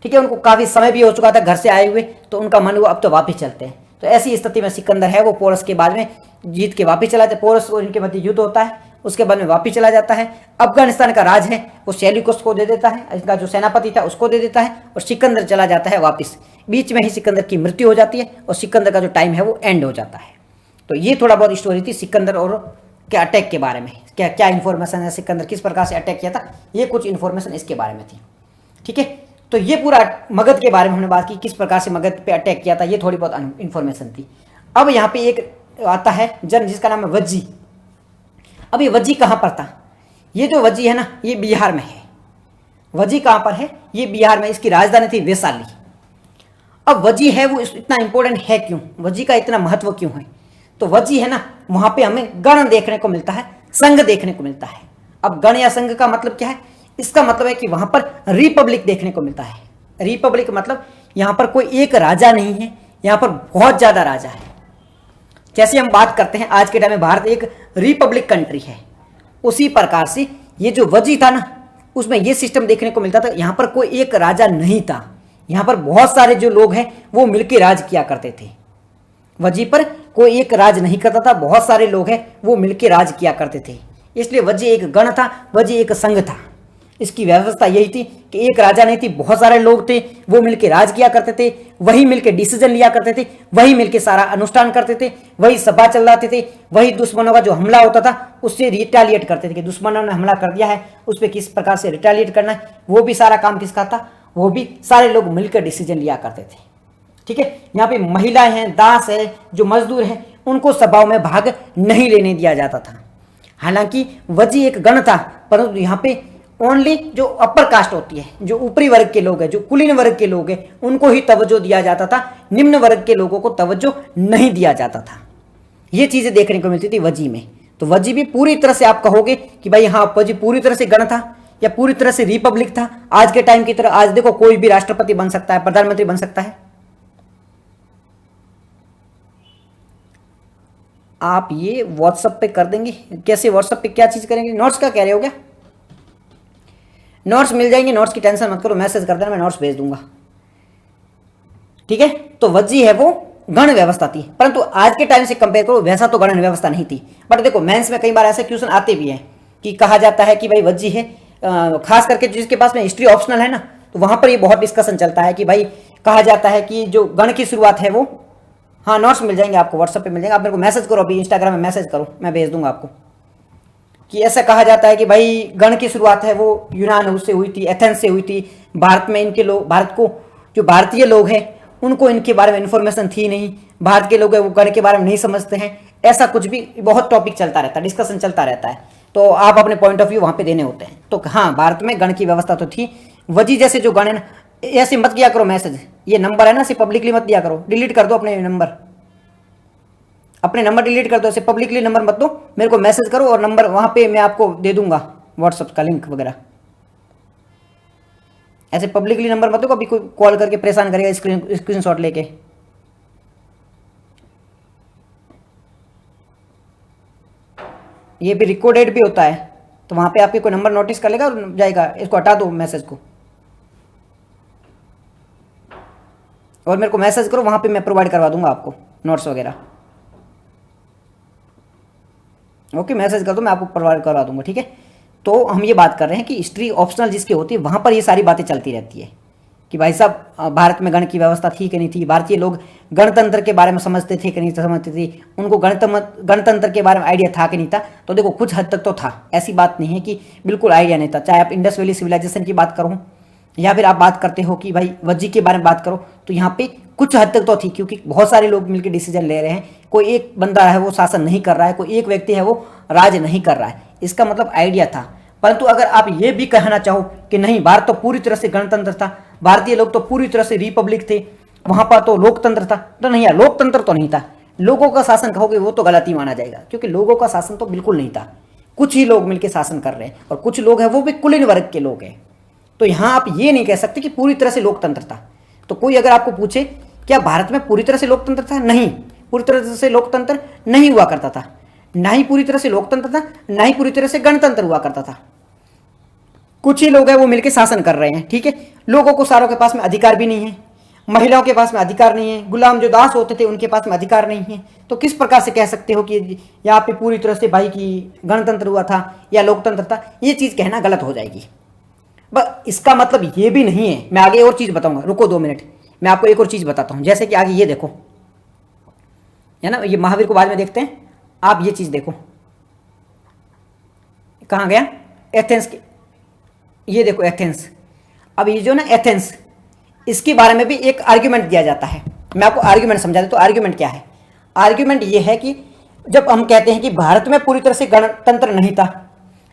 ठीक है, उनको काफ़ी समय भी हो चुका था घर से आए हुए, तो उनका मन हुआ अब तो वापस चलते हैं। तो ऐसी स्थिति में सिकंदर है वो पोरस के बाद में जीत के वापस चला जाता है, पोरस और इनके मध्य युद्ध होता है, उसके बाद में वापस चला जाता है। अफगानिस्तान का राज है वो सेल्यूकस को दे देता है, इनका जो सेनापति था उसको दे देता है, और सिकंदर चला जाता है वापस। बीच में ही सिकंदर की मृत्यु हो जाती है और सिकंदर का जो टाइम है वो एंड हो जाता है। तो ये थोड़ा बहुत स्टोरी थी सिकंदर और के अटैक के बारे में, क्या क्या इन्फॉर्मेशन है, सिकंदर किस प्रकार से अटैक किया था, ये कुछ इन्फॉर्मेशन इसके बारे में थी। ठीक है, तो ये पूरा मगध के बारे में हमने बात की, किस प्रकार से मगध पे अटैक किया था, ये थोड़ी बहुत इन्फॉर्मेशन थी। अब यहाँ पे एक आता है जन जिसका नाम है वज्जी। अब ये वज्जी कहाँ पर था, ये जो वज्जी है ना ये बिहार में है। वज्जी कहाँ पर है, ये बिहार में, इसकी राजधानी थी वैशाली। अब वज्जी है वो इतना इंपॉर्टेंट है क्यों, वज्जी का इतना महत्व क्यों है, तो वज्जी है ना वहाँ पे हमें गण देखने को मिलता है, संघ देखने को मिलता है। अब गण या संघ का मतलब क्या है, इसका मतलब है कि वहां पर रिपब्लिक देखने को मिलता है। रिपब्लिक मतलब यहां पर कोई एक राजा नहीं है, यहां पर बहुत ज्यादा राजा है। जैसे हम बात करते हैं आज के टाइम में भारत एक रिपब्लिक कंट्री है, उसी प्रकार से ये जो वजी था ना उसमें ये सिस्टम देखने को मिलता था, यहां पर कोई एक राजा नहीं था, यहां पर बहुत सारे जो लोग हैं वो मिलकर राज किया करते थे। वजी पर कोई एक राज नहीं करता था, बहुत सारे लोग हैं वो मिलकर राज किया करते थे, इसलिए वजी एक गण था, वजी एक संघ था। इसकी व्यवस्था यही थी कि एक राजा नहीं थी, बहुत सारे लोग थे वो मिलकर राज किया करते थे, वही मिलकर डिसीजन लिया करते थे, वही मिलकर सारा अनुष्ठान करते थे, वही सभा चलाते थे, वही दुश्मनों का जो हमला होता था उससे रिटेलिएट करते थे कि दुश्मनों ने हमला कर दिया है उस पर किस प्रकार से रिटेलिएट करना है, वो भी सारा काम किसका था, वो भी सारे लोग मिलकर डिसीजन लिया करते थे। ठीक है, यहाँ पे महिलाएं हैं, दास है, जो मजदूर हैं, उनको सभाओं में भाग नहीं लेने दिया जाता था। हालांकि वजी एक गण था, परंतु यहाँ पे ओनली जो अपर कास्ट होती है, जो ऊपरी वर्ग के लोग हैं, जो कुलीन वर्ग के लोग हैं, उनको ही तवज्जो दिया जाता था, निम्न वर्ग के लोगों को तवज्जो नहीं दिया जाता था। ये चीजें देखने को मिलती थी वजी में। तो वजी भी पूरी तरह से आप कहोगे कि भाई हाँ वजी पूरी तरह से गण था या पूरी तरह से रिपब्लिक था आज के टाइम की तरह। आज देखो कोई भी राष्ट्रपति बन सकता है, प्रधानमंत्री बन सकता है। आप ये व्हाट्सएप पे कर देंगे, कैसे व्हाट्सएप पे क्या चीज करेंगे, नोट्स का कह रहे हो क्या? नोट्स मिल जाएंगे, नोट्स की टेंशन मत करो, मैसेज कर देना, मैं नोट्स भेज दूंगा। ठीक है, तो वजी है वो गण व्यवस्था थी, परंतु आज के टाइम से कंपेयर करो वैसा तो गण व्यवस्था नहीं थी। बट देखो मेंस में कई बार ऐसे क्वेश्चन आते भी हैं कि कहा जाता है कि भाई वजी है, खास करके जिसके पास में हिस्ट्री ऑप्शनल है ना, तो वहां पर ये बहुत डिस्कशन चलता है कि भाई कहा जाता है कि जो गण की शुरुआत है वो, हाँ नोट्स मिल जाएंगे आपको, व्हाट्सएप पे मिल जाएंगे, आप मेरे को मैसेज करो, अभी इंस्टाग्राम में मैसेज करो, मैं भेज दूंगा आपको। कि ऐसा कहा जाता है कि भाई गण की शुरुआत है वो यूनान से हुई थी, एथेंस से हुई थी। भारत में इनके लोग, भारत को जो भारतीय लोग हैं उनको इनके बारे में इंफॉर्मेशन थी नहीं, भारत के लोग हैं वो गण के बारे में नहीं समझते हैं, ऐसा कुछ भी बहुत टॉपिक चलता रहता है, डिस्कशन चलता रहता है। तो आप अपने पॉइंट ऑफ व्यू वहाँ पे देने होते हैं। तो हाँ भारत में गण की व्यवस्था तो थी। वजी जैसे जो गण है ना, ऐसे मत किया करो मैसेज, ये नंबर है ना सिर्फ पब्लिकली मत दिया करो, डिलीट कर दो अपने नंबर, अपने नंबर डिलीट कर दो, ऐसे पब्लिकली नंबर मत दो, मेरे को मैसेज करो और नंबर वहां पे मैं आपको दे दूंगा व्हाट्सएप का लिंक वगैरह। ऐसे पब्लिकली नंबर मत दो, कभी कोई कॉल करके परेशान करेगा स्क्रीनशॉट लेके। ये भी रिकॉर्डेड भी होता है, तो वहां पे आपके कोई नंबर नोटिस कर लेगा और जाएगा, इसको हटा दो मैसेज को और मेरे को मैसेज करो, वहां पे मैं प्रोवाइड करवा दूंगा आपको नोट्स वगैरह। ओके, मैसेज कर दो, मैं आपको प्रोवाइड करवा दूंगा। ठीक है, तो हम ये बात कर रहे हैं कि हिस्ट्री ऑप्शनल जिसकी होती है वहां पर ये सारी बातें चलती रहती है कि भाई साहब भारत में गण की व्यवस्था थी कि नहीं थी, भारतीय लोग गणतंत्र के बारे में समझते थे कि नहीं समझते थे, उनको गणतंत्र के बारे में आइडिया था कि नहीं था। तो देखो कुछ हद तक तो था, ऐसी बात नहीं है कि बिल्कुल आइडिया नहीं था। चाहे आप इंडस वैली सिविलाइजेशन की बात करो या फिर आप बात करते हो कि भाई वज्जी के बारे में बात करो, तो यहाँ पे कुछ हद तक तो थी, क्योंकि बहुत सारे लोग मिलकर डिसीजन ले रहे हैं। कोई एक बंदा है वो शासन नहीं कर रहा है, कोई एक व्यक्ति है वो राज नहीं कर रहा है, इसका मतलब आइडिया था। परंतु अगर आप ये भी कहना चाहो कि नहीं भारत तो पूरी तरह से गणतंत्र था, भारतीय लोग तो पूरी तरह से रिपब्लिक थे, वहां पर तो लोकतंत्र था, तो नहीं यार लोकतंत्र तो नहीं था, लोगों का शासन कहोगे वो तो गलत ही माना जाएगा, क्योंकि लोगों का शासन तो बिल्कुल नहीं था। कुछ ही लोग मिलकर शासन कर रहे हैं और कुछ लोग हैं वो भी कुलीन वर्ग के लोग हैं। तो यहां आप ये नहीं कह सकते कि पूरी तरह से लोकतंत्र था। तो कोई अगर आपको पूछे क्या भारत में पूरी तरह से लोकतंत्र था, नहीं, पूरी तरह से लोकतंत्र नहीं हुआ करता था, ना ही पूरी तरह से लोकतंत्र था, ना ही पूरी तरह से गणतंत्र हुआ करता था। कुछ ही लोग हैं वो मिलकर शासन कर रहे हैं, ठीक है। लोगों को सारों के पास में अधिकार भी नहीं है, महिलाओं के पास में अधिकार नहीं है, गुलाम जो दास होते थे उनके पास में अधिकार नहीं है। तो किस प्रकार से कह सकते हो कि यहाँ पे पूरी तरह से भाई की गणतंत्र हुआ था या लोकतंत्र था, ये चीज कहना गलत हो जाएगी। बस इसका मतलब ये भी नहीं है, मैं आगे और चीज बताऊंगा, रुको 2 मिनट, मैं आपको एक और चीज बताता हूं। जैसे कि आगे ये देखो है ना, ये महावीर को बाद में देखते हैं, आप ये चीज देखो कहां गया, एथेंस के, ये देखो एथेंस। अब ये जो ना एथेंस, इसके बारे में भी एक आर्ग्यूमेंट दिया जाता है। मैं आपको आर्ग्यूमेंट समझा दूं, तो आर्ग्यूमेंट क्या है। आर्ग्यूमेंट ये है कि जब हम कहते हैं कि भारत में पूरी तरह से गणतंत्र नहीं था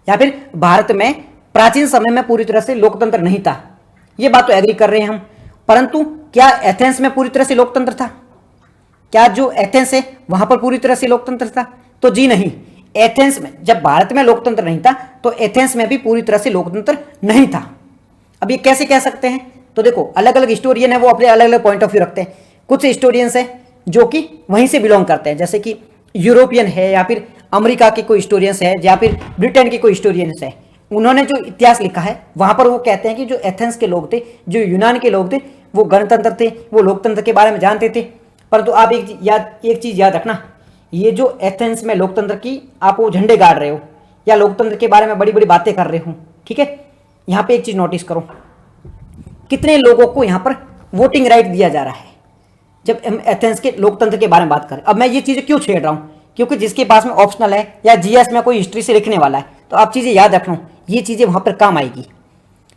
या फिर भारत में प्राचीन समय में पूरी तरह से लोकतंत्र नहीं था, ये बात तो एग्री कर रहे हैं हम, परंतु क्या एथेंस में पूरी तरह से लोकतंत्र था? क्या जो एथेंस है वहां पर पूरी तरह से लोकतंत्र था? तो जी नहीं। एथेंस में जब भारत में लोकतंत्र नहीं था तो एथेंस में भी पूरी तरह से लोकतंत्र नहीं था। अब ये कैसे कह सकते हैं? तो देखो अलग अलग हिस्टोरियन है वो अपने अलग अलग पॉइंट ऑफ व्यू रखते हैं। कुछ हिस्टोरियंस है जो कि वहीं से बिलोंग करते हैं, जैसे कि यूरोपियन है या फिर अमेरिका के कोई हिस्टोरियंस है या फिर ब्रिटेन के कोई हिस्टोरियंस है, उन्होंने जो इतिहास लिखा है वहां पर वो कहते हैं कि जो एथेंस के लोग थे, जो यूनान के लोग थे, वो गणतंत्र थे, वो लोकतंत्र के बारे में जानते थे। परंतु आप एक चीज याद रखना, ये जो एथेंस में लोकतंत्र की आप वो झंडे गाड़ रहे हो या लोकतंत्र के बारे में बड़ी बड़ी बातें कर रहे हो, ठीक है, यहां पे एक चीज नोटिस करो, कितने लोगों को यहां पर वोटिंग राइट दिया जा रहा है जब हम एथेंस के लोकतंत्र के बारे में बात करें। अब मैं ये चीजें क्यों छेड़ रहा हूं, क्योंकि जिसके पास में ऑप्शनल है या जीएस में कोई हिस्ट्री से लिखने वाला है, तो आप चीजें याद रखना, ये चीजें वहां पर काम आएगी।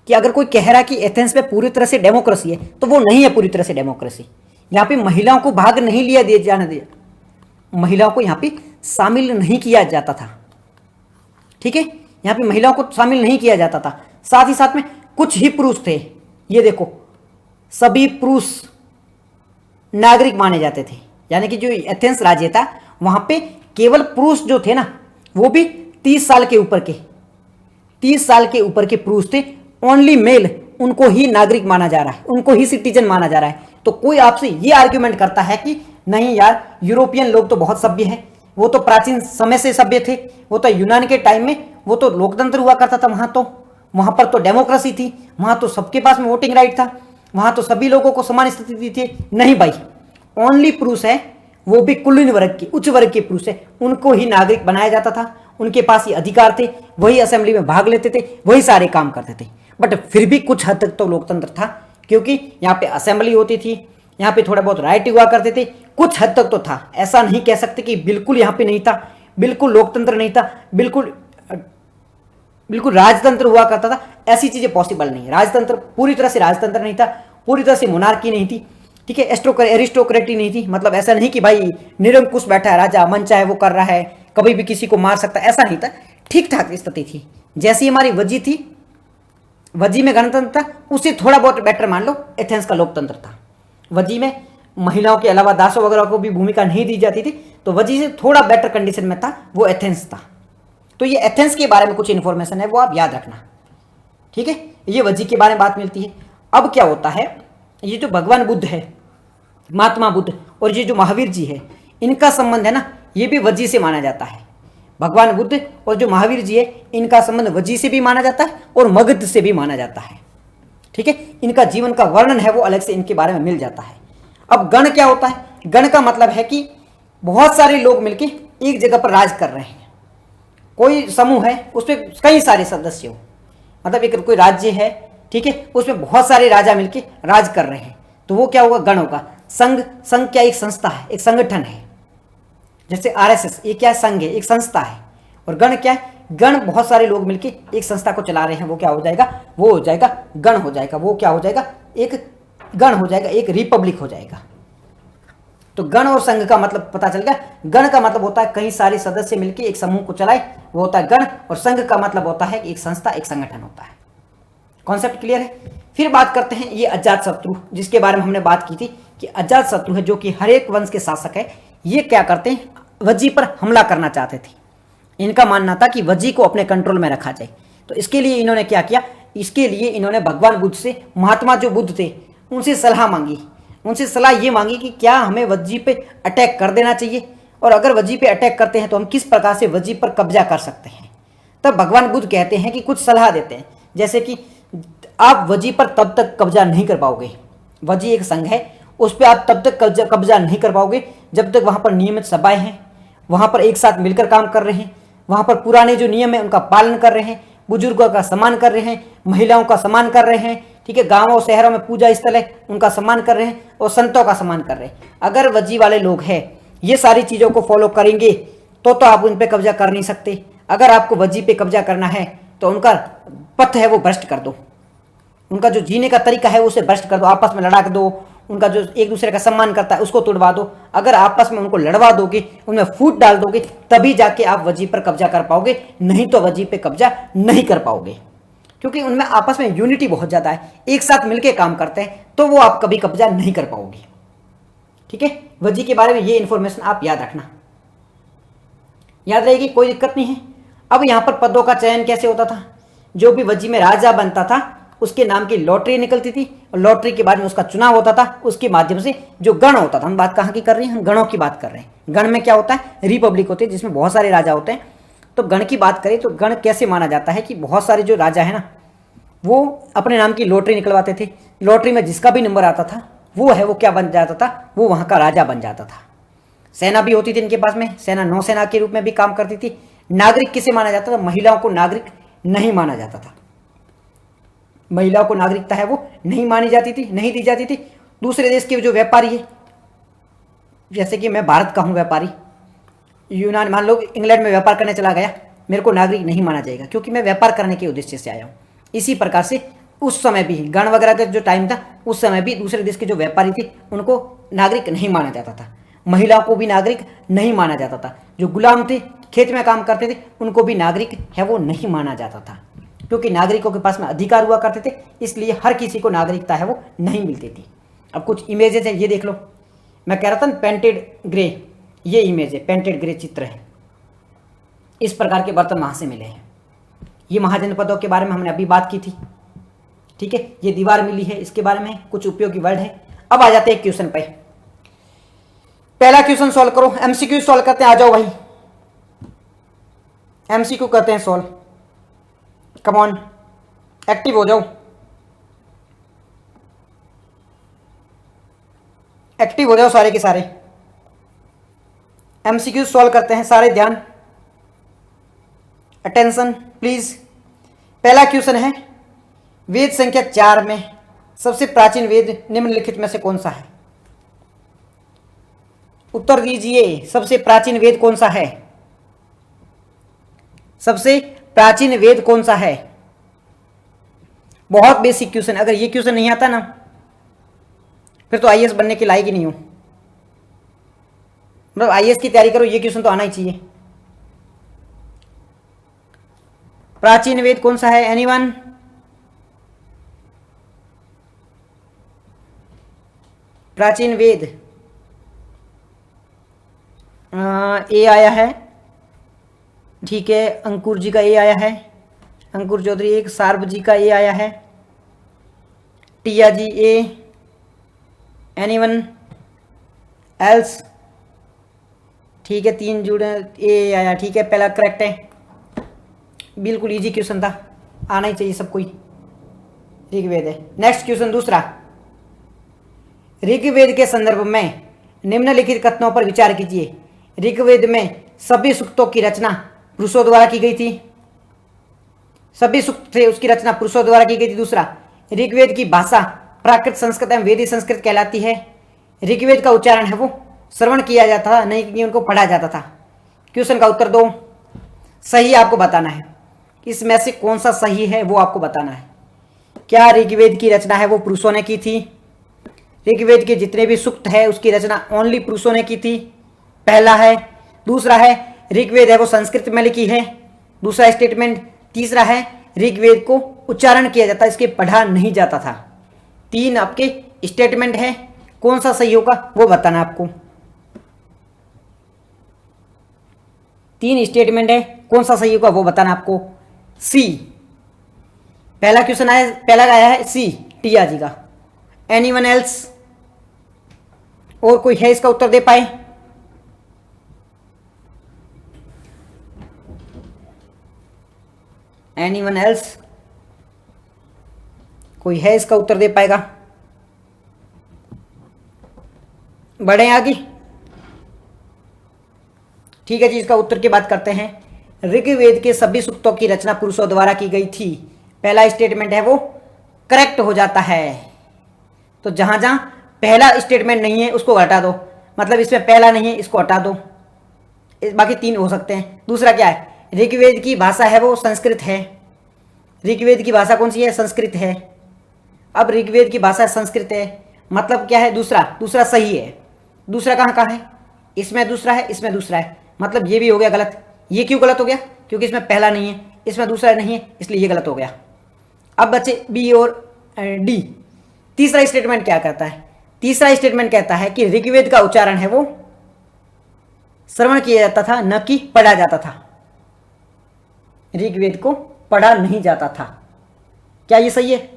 कि अगर कोई कह रहा है कि एथेंस में पूरी तरह से डेमोक्रेसी है, तो वो नहीं है पूरी तरह से डेमोक्रेसी। यहाँ पे महिलाओं को भाग नहीं लिया दिया जाने दिया, महिलाओं को यहाँ पे शामिल नहीं किया जाता था, ठीक है, यहाँ पे महिलाओं को शामिल नहीं किया जाता था। साथ ही साथ में कुछ ही पुरुष थे, ये देखो सभी पुरुष नागरिक माने जाते थे। यानी कि जो एथेंस राज्य था वहां पे केवल पुरुष जो थे ना, वो भी 30 साल के ऊपर के, 30 साल के ऊपर के पुरुष थे, ओनली मेल, उनको ही नागरिक माना जा रहा है, उनको ही सिटीजन माना जा रहा है। तो कोई आपसे ये आर्ग्यूमेंट करता है कि नहीं यार यूरोपियन लोग तो बहुत सभ्य हैं, वो तो प्राचीन समय से सभ्य थे, वो तो यूनान के टाइम में वो तो लोकतंत्र हुआ करता था, वहां पर तो डेमोक्रेसी थी, वहां तो सबके पास में वोटिंग राइट था, वहां तो सभी लोगों को समान स्थिति दी थी। नहीं भाई, ओनली पुरुष है, वो भी कुलीन वर्ग के, उच्च वर्ग के पुरुष है, उनको ही नागरिक बनाया जाता था, उनके पास ही अधिकार थे, वही असेंबली में भाग लेते थे, वही सारे काम करते थे। बट फिर भी कुछ हद तक तो लोकतंत्र था, क्योंकि यहाँ पे असेंबली होती थी, यहाँ पे थोड़ा बहुत राइट हुआ करते थे, कुछ हद तक तो था। ऐसा नहीं कह सकते कि बिल्कुल यहाँ पे नहीं था, बिल्कुल लोकतंत्र नहीं था, बिल्कुल राजतंत्र हुआ करता था, ऐसी चीजें पॉसिबल नहीं है। राजतंत्र पूरी तरह से राजतंत्र नहीं था, पूरी तरह से मोनार्की नहीं थी, ठीक है, एरिस्टोक्रेटी नहीं थी। मतलब ऐसा नहीं कि भाई निरंकुश बैठा है राजा, मन चाहे वो कर रहा है, कभी भी किसी को मार सकता है, ऐसा नहीं था। ठीक ठाक स्थिति थी, जैसी हमारी वजी थी, वजी में गणतंत्र था, उससे थोड़ा बहुत बेटर मान लो एथेंस का लोकतंत्र था। वजी में महिलाओं के अलावा दासों वगैरह को भी भूमिका नहीं दी जाती थी, तो वजी से थोड़ा बेटर कंडीशन में था, वो एथेंस था। तो ये एथेंस के बारे में कुछ इंफॉर्मेशन है, वो आप याद रखना, ठीक है। ये वजी के बारे में बात मिलती है। अब क्या होता है, ये जो भगवान बुद्ध है, महात्मा बुद्ध, और ये जो महावीर जी है, इनका संबंध है ना, ये भी वजी से माना जाता है। भगवान बुद्ध और जो महावीर जी है, इनका संबंध वजी से भी माना जाता है और मगध से भी माना जाता है, ठीक है। इनका जीवन का वर्णन है वो अलग से इनके बारे में मिल जाता है। अब गण क्या होता है? गण का मतलब है कि बहुत सारे लोग मिलके एक जगह पर राज कर रहे हैं। कोई समूह है, उसमें कई सारे सदस्य हो, मतलब एक कोई राज्य है, ठीक है, उसमें बहुत सारे राजा मिलके राज कर रहे हैं, तो वो क्या होगा, गण होगा। संघ, संघ क्या एक संस्था है, एक संगठन है, जैसे आरएसएस, ये क्या संघ है, एक संस्था है। और गण क्या है, गण बहुत सारे लोग मिलके एक संस्था को चला रहे हैं, वो क्या हो जाएगा, वो हो जाएगा गण हो जाएगा, वो क्या हो जाएगा, एक गण हो जाएगा, एक रिपब्लिक हो जाएगा। तो गण और संघ का मतलब पता चल गया। गण का मतलब होता है कई सारे सदस्य मिलके एक समूह को चलाए, वो होता है गण। और संघ का मतलब होता है एक संस्था, एक संगठन होता है। कॉन्सेप्ट क्लियर है। फिर बात करते हैं ये अजात शत्रु, जिसके बारे में हमने बात की थी कि अजात शत्रु है जो कि हर एक वंश के शासक है। ये क्या करते हैं, वज्जी पर हमला करना चाहते थे। इनका मानना था कि वज्जी को अपने कंट्रोल में रखा जाए। तो इसके लिए इन्होंने क्या किया, इसके लिए इन्होंने भगवान बुद्ध से, महात्मा जो बुद्ध थे उनसे सलाह मांगी। उनसे सलाह ये मांगी कि क्या हमें वज्जी पे अटैक कर देना चाहिए, और अगर वज्जी पे अटैक करते हैं तो हम किस प्रकार से वज्जी पर कब्जा कर सकते हैं। तब भगवान बुद्ध कहते हैं कि कुछ सलाह देते हैं, जैसे कि आप वज्जी पर तब तक कब्जा नहीं कर पाओगे, वज्जी एक संघ है, उस पर आप तब तक कब्जा नहीं कर पाओगे जब तक वहाँ पर नियमित सभाएं हैं, वहाँ पर एक साथ मिलकर काम कर रहे हैं, वहाँ पर पुराने जो नियम है उनका पालन कर रहे हैं, बुजुर्गों का सम्मान कर रहे हैं, महिलाओं का सम्मान कर रहे हैं, ठीक है, गाँवों शहरों में पूजा स्थल है उनका सम्मान कर रहे हैं, और संतों का सम्मान कर रहे हैं। अगर वज्जी वाले लोग हैं ये सारी चीज़ों को फॉलो करेंगे तो आप उन पर कब्जा कर नहीं सकते। अगर आपको वज्जी पे कब्जा करना है तो उनका पथ है वो भ्रष्ट कर दो, उनका जो जीने का तरीका है उसे भ्रष्ट कर दो, आपस में लड़ा दो, उनका जो एक दूसरे का सम्मान करता है उसको तोड़वा दो। अगर आपस में उनको लड़वा दोगे, उनमें फूट डाल दोगे, तभी जाके आप वज्जी पर कब्जा कर पाओगे, नहीं तो वज्जी पे कब्जा नहीं कर पाओगे, क्योंकि उनमें आपस में यूनिटी बहुत ज़्यादा है, एक साथ मिलकर काम करते हैं, तो वो आप कभी कब्जा नहीं कर पाओगे। ठीक है, वज्जी के बारे में ये इंफॉर्मेशन आप याद रखना, याद रहेगी, कोई दिक्कत नहीं है। अब यहाँ पर पदों का चयन कैसे होता था, जो भी वज्जी में राजा बनता था उसके नाम की लॉटरी निकलती थी, और लॉटरी के बाद में उसका चुनाव होता था, उसके माध्यम से जो गण होता था, हम बात कहाँ की कर रहे हैं, हम गणों की बात कर रहे हैं। गण में क्या होता है, रिपब्लिक होती है जिसमें बहुत सारे राजा होते हैं। तो गण की बात करें तो गण कैसे माना जाता है कि बहुत सारे जो राजा है ना वो अपने नाम की लॉटरी निकलवाते थे, लॉटरी में जिसका भी नंबर आता था वो है वो क्या बन जाता था, वो वहाँ का राजा बन जाता था। सेना भी होती थी इनके पास में, सेना नौसेना के रूप में भी काम करती थी। नागरिक किसे माना जाता था, महिलाओं को नागरिक नहीं माना जाता था, महिलाओं को नागरिकता है वो नहीं मानी जाती थी, नहीं दी जाती थी। दूसरे देश के जो व्यापारी है, जैसे कि मैं भारत का हूँ व्यापारी, यूनान मान लो इंग्लैंड में व्यापार करने चला गया, मेरे को नागरिक नहीं माना जाएगा क्योंकि मैं व्यापार करने के उद्देश्य से आया हूँ। इसी प्रकार से उस समय भी गण वगैरह का जो टाइम था उस समय भी दूसरे देश के जो व्यापारी थे उनको नागरिक नहीं माना जाता था, महिलाओं को भी नागरिक नहीं माना जाता था, जो गुलाम थे खेत में काम करते थे उनको भी नागरिक है वो नहीं माना जाता था, क्योंकि नागरिकों के पास में अधिकार हुआ करते थे, इसलिए हर किसी को नागरिकता है वो नहीं मिलती थी। अब कुछ इमेजेस है, ये देख लो, मैं कह रहा था पेंटेड ग्रे, ये इमेज है, पेंटेड ग्रे चित्र है। इस प्रकार के बर्तन वहाँ से मिले हैं। ये महाजनपदों के बारे में हमने अभी बात की थी, ठीक है, ये दीवार मिली है, इसके बारे में कुछ उपयोगी वर्ड है। अब आ जाते हैं क्वेश्चन पे। पहला क्वेश्चन सॉल्व करो, एमसीक्यू सॉल्व करते हैं, आ जाओ भाई, एमसीक्यू करते हैं सॉल्व, कम ऑन, एक्टिव हो जाओ, एक्टिव हो जाओ सारे के सारे। एमसीक्यू सॉल्व करते हैं, सारे ध्यान, अटेंशन प्लीज। पहला क्वेश्चन है, वेद संख्या 4 में सबसे प्राचीन वेद निम्नलिखित में से कौन सा है? उत्तर दीजिए, सबसे प्राचीन वेद कौन सा है? सबसे प्राचीन वेद कौन सा है? बहुत बेसिक क्वेश्चन, अगर ये क्वेश्चन नहीं आता ना फिर तो आईएएस बनने के लायक ही नहीं हो, मतलब आईएएस की तैयारी करो, ये क्वेश्चन तो आना ही चाहिए। प्राचीन वेद कौन सा है, एनीवन? प्राचीन वेद ए आया है, ठीक है, अंकुर जी का ए आया है, अंकुर चौधरी एक, सार्ब जी का ए आया है, टिया जी ए, एनीवन एल्स? ठीक है, 3 जुड़े ए आया, ठीक है, पहला करेक्ट है, बिल्कुल इजी क्वेश्चन था, आना ही चाहिए सब कोई, ऋग्वेद है। नेक्स्ट क्वेश्चन दूसरा, ऋग्वेद के संदर्भ में निम्नलिखित कथनों पर विचार कीजिए। ऋग्वेद में सभी सूक्तों की रचना पुरुषों द्वारा की गई थी, सभी सूक्त थे उसकी रचना पुरुषों द्वारा की गई थी। दूसरा, ऋग्वेद की भाषा प्राकृत संस्कृत एवं वेदी संस्कृत कहलाती है। ऋग्वेद का उच्चारण है वो श्रवण किया जाता था, नहीं कि उनको पढ़ा जाता था। क्वेश्चन का उत्तर दो, सही आपको बताना है, इसमें से कौन सा सही है वो आपको बताना है। क्या ऋग्वेद की रचना है वो पुरुषों ने की थी? ऋग्वेद के जितने भी सूक्त है उसकी रचना ओनली पुरुषों ने की थी, पहला है। दूसरा है ऋग्वेद है वो संस्कृत में लिखी है, दूसरा स्टेटमेंट। तीसरा है ऋग्वेद को उच्चारण किया जाता, इसके पढ़ा नहीं जाता था। तीन आपके स्टेटमेंट है, कौन सा सही होगा वो बताना आपको। तीन स्टेटमेंट है, कौन सा सही होगा वो बताना आपको। सी पहला क्वेश्चन आया, पहला आया है सी टिया जी का। Anyone else? और कोई है इसका उत्तर दे पाए? Anyone else? कोई है इसका उत्तर दे पाएगा? बढ़े आगे। ठीक है जी, इसका उत्तर की बात करते हैं। ऋग्वेद के सभी सूक्तों की रचना पुरुषों द्वारा की गई थी। पहला स्टेटमेंट है वो करेक्ट हो जाता है। तो जहां जहां पहला स्टेटमेंट नहीं है उसको हटा दो, मतलब इसमें पहला नहीं है इसको हटा दो, बाकी तीन हो सकते हैं। दूसरा क्या है, ऋग्वेद की भाषा है वो संस्कृत है। ऋग्वेद की भाषा कौन सी है? संस्कृत है। अब ऋग्वेद की भाषा संस्कृत है, मतलब क्या है? दूसरा सही है। दूसरा कहाँ है? इसमें दूसरा है, इसमें दूसरा है, मतलब ये भी हो गया गलत। ये क्यों गलत हो गया? क्योंकि इसमें पहला नहीं है, इसमें दूसरा नहीं है, इसलिए ये गलत हो गया। अब बच्चे बी और डी। तीसरा स्टेटमेंट क्या कहता है? तीसरा स्टेटमेंट कहता है कि ऋग्वेद का उच्चारण है वो श्रवण किया जाता था, न कि पढ़ा जाता था। ऋग्वेद को पढ़ा नहीं जाता था। क्या ये सही है?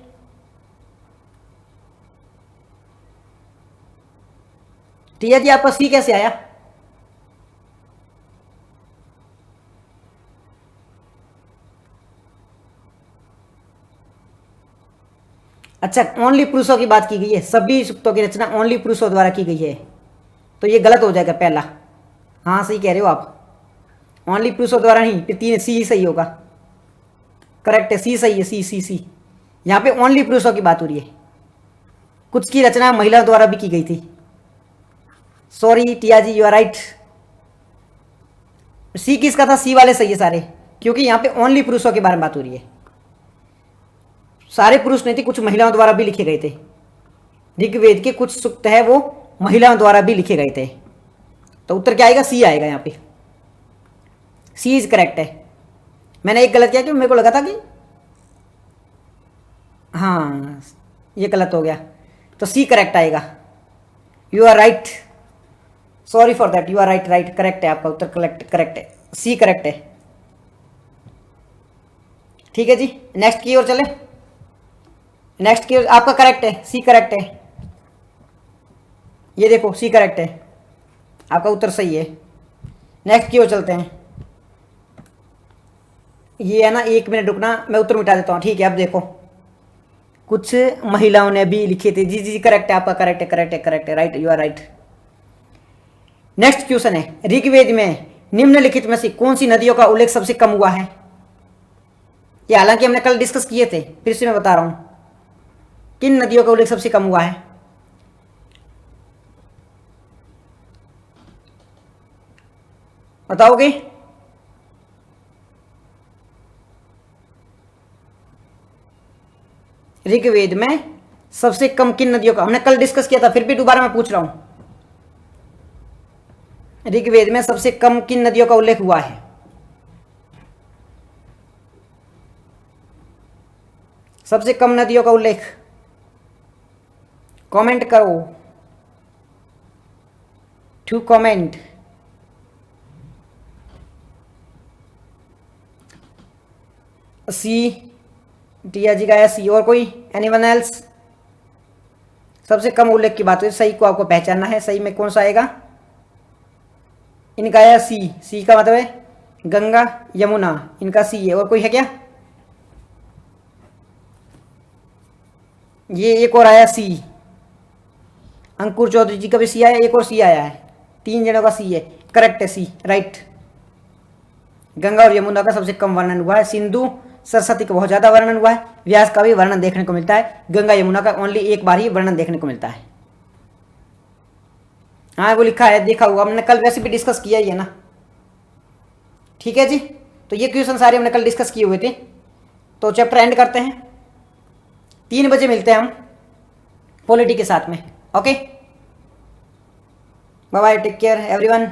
टिया जी आपका सी कैसे आया? अच्छा, ओनली पुरुषों की बात की गई है, सभी सूक्तों की रचना ओनली पुरुषों द्वारा की गई है, तो ये गलत हो जाएगा पहला। हाँ सही कह रहे हो आप, ओनली पुरुषों द्वारा नहीं, फिर तीन सी ही सही होगा। करेक्ट है, सी सही है, सी सी सी। यहाँ पे ओनली पुरुषों की बात हो रही है, कुछ की रचना महिलाओं द्वारा भी की गई थी। Sorry Tia ji, you are right. C किसका था? सी वाले सही है सारे, क्योंकि यहाँ पे ओनली पुरुषों के बारे में बात हो रही है। सारे पुरुष नहीं थे, कुछ महिलाओं द्वारा भी लिखे गए थे। ऋग्वेद के कुछ सूक्त है वो महिलाओं द्वारा भी लिखे गए थे। तो उत्तर क्या आएगा? सी आएगा यहाँ पे। सी इज करेक्ट है। मैंने एक गलत किया कि मेरे को लगा था कि हाँ ये गलत हो गया, तो सी करेक्ट आएगा। You are right, sorry for that, you are right, right correct है आपका उत्तर, करेक्ट है, सी करेक्ट है। ठीक है जी, नेक्स्ट की ओर चले। नेक्स्ट की ओर आपका करेक्ट है, सी करेक्ट है। ये देखो सी करेक्ट है, आपका उत्तर सही है। नेक्स्ट की ओर चलते हैं। ये है ना, एक मिनट रुकना, मैं उत्तर मिटा देता हूँ। ठीक है, अब देखो कुछ महिलाओं ने भी लिखे थे। जी जी करेक्ट है आपका, करेक्ट है, करेक्ट है, करेक्ट है, right, you are right. Next question है, ऋग्वेद में निम्नलिखित में से कौन सी नदियों का उल्लेख सबसे कम हुआ है? ये हालांकि हमने कल डिस्कस किए थे, फिर से मैं बता रहा हूं, किन नदियों का उल्लेख सबसे कम हुआ है? बताओगे? ऋग्वेद में सबसे कम किन नदियों का? हमने कल डिस्कस किया था, फिर भी दोबारा मैं पूछ रहा हूं। ऋग्वेद में सबसे कम किन नदियों का उल्लेख हुआ है? सबसे कम नदियों का उल्लेख कमेंट करो, टू कमेंट। सी टिया जी का सी। और कोई? Anyone else? सबसे कम उल्लेख की बात है, सही को आपको पहचानना है, सही में कौन सा आएगा? इनका आया सी। सी का मतलब है गंगा यमुना, इनका सी है। और कोई है क्या? ये एक और आया सी, अंकुर चौधरी जी का भी सी आया, एक और सी आया है, तीन जनों का सी है। करेक्ट है, सी राइट। गंगा और यमुना का सबसे कम वर्णन हुआ है। सिंधु सरस्वती का बहुत ज़्यादा वर्णन हुआ है, व्यास का भी वर्णन देखने को मिलता है, गंगा यमुना का ओनली एक बार ही वर्णन देखने को मिलता है। हाँ वो लिखा है, देखा हुआ हमने, कल वैसे भी डिस्कस किया ही है ना। ठीक है जी, तो ये क्वेश्चन सारे हमने कल डिस्कस किए हुए थे। तो चैप्टर एंड करते हैं, 3 बजे मिलते हैं हम पॉलिटी के साथ में। Okay, bye bye, take care everyone.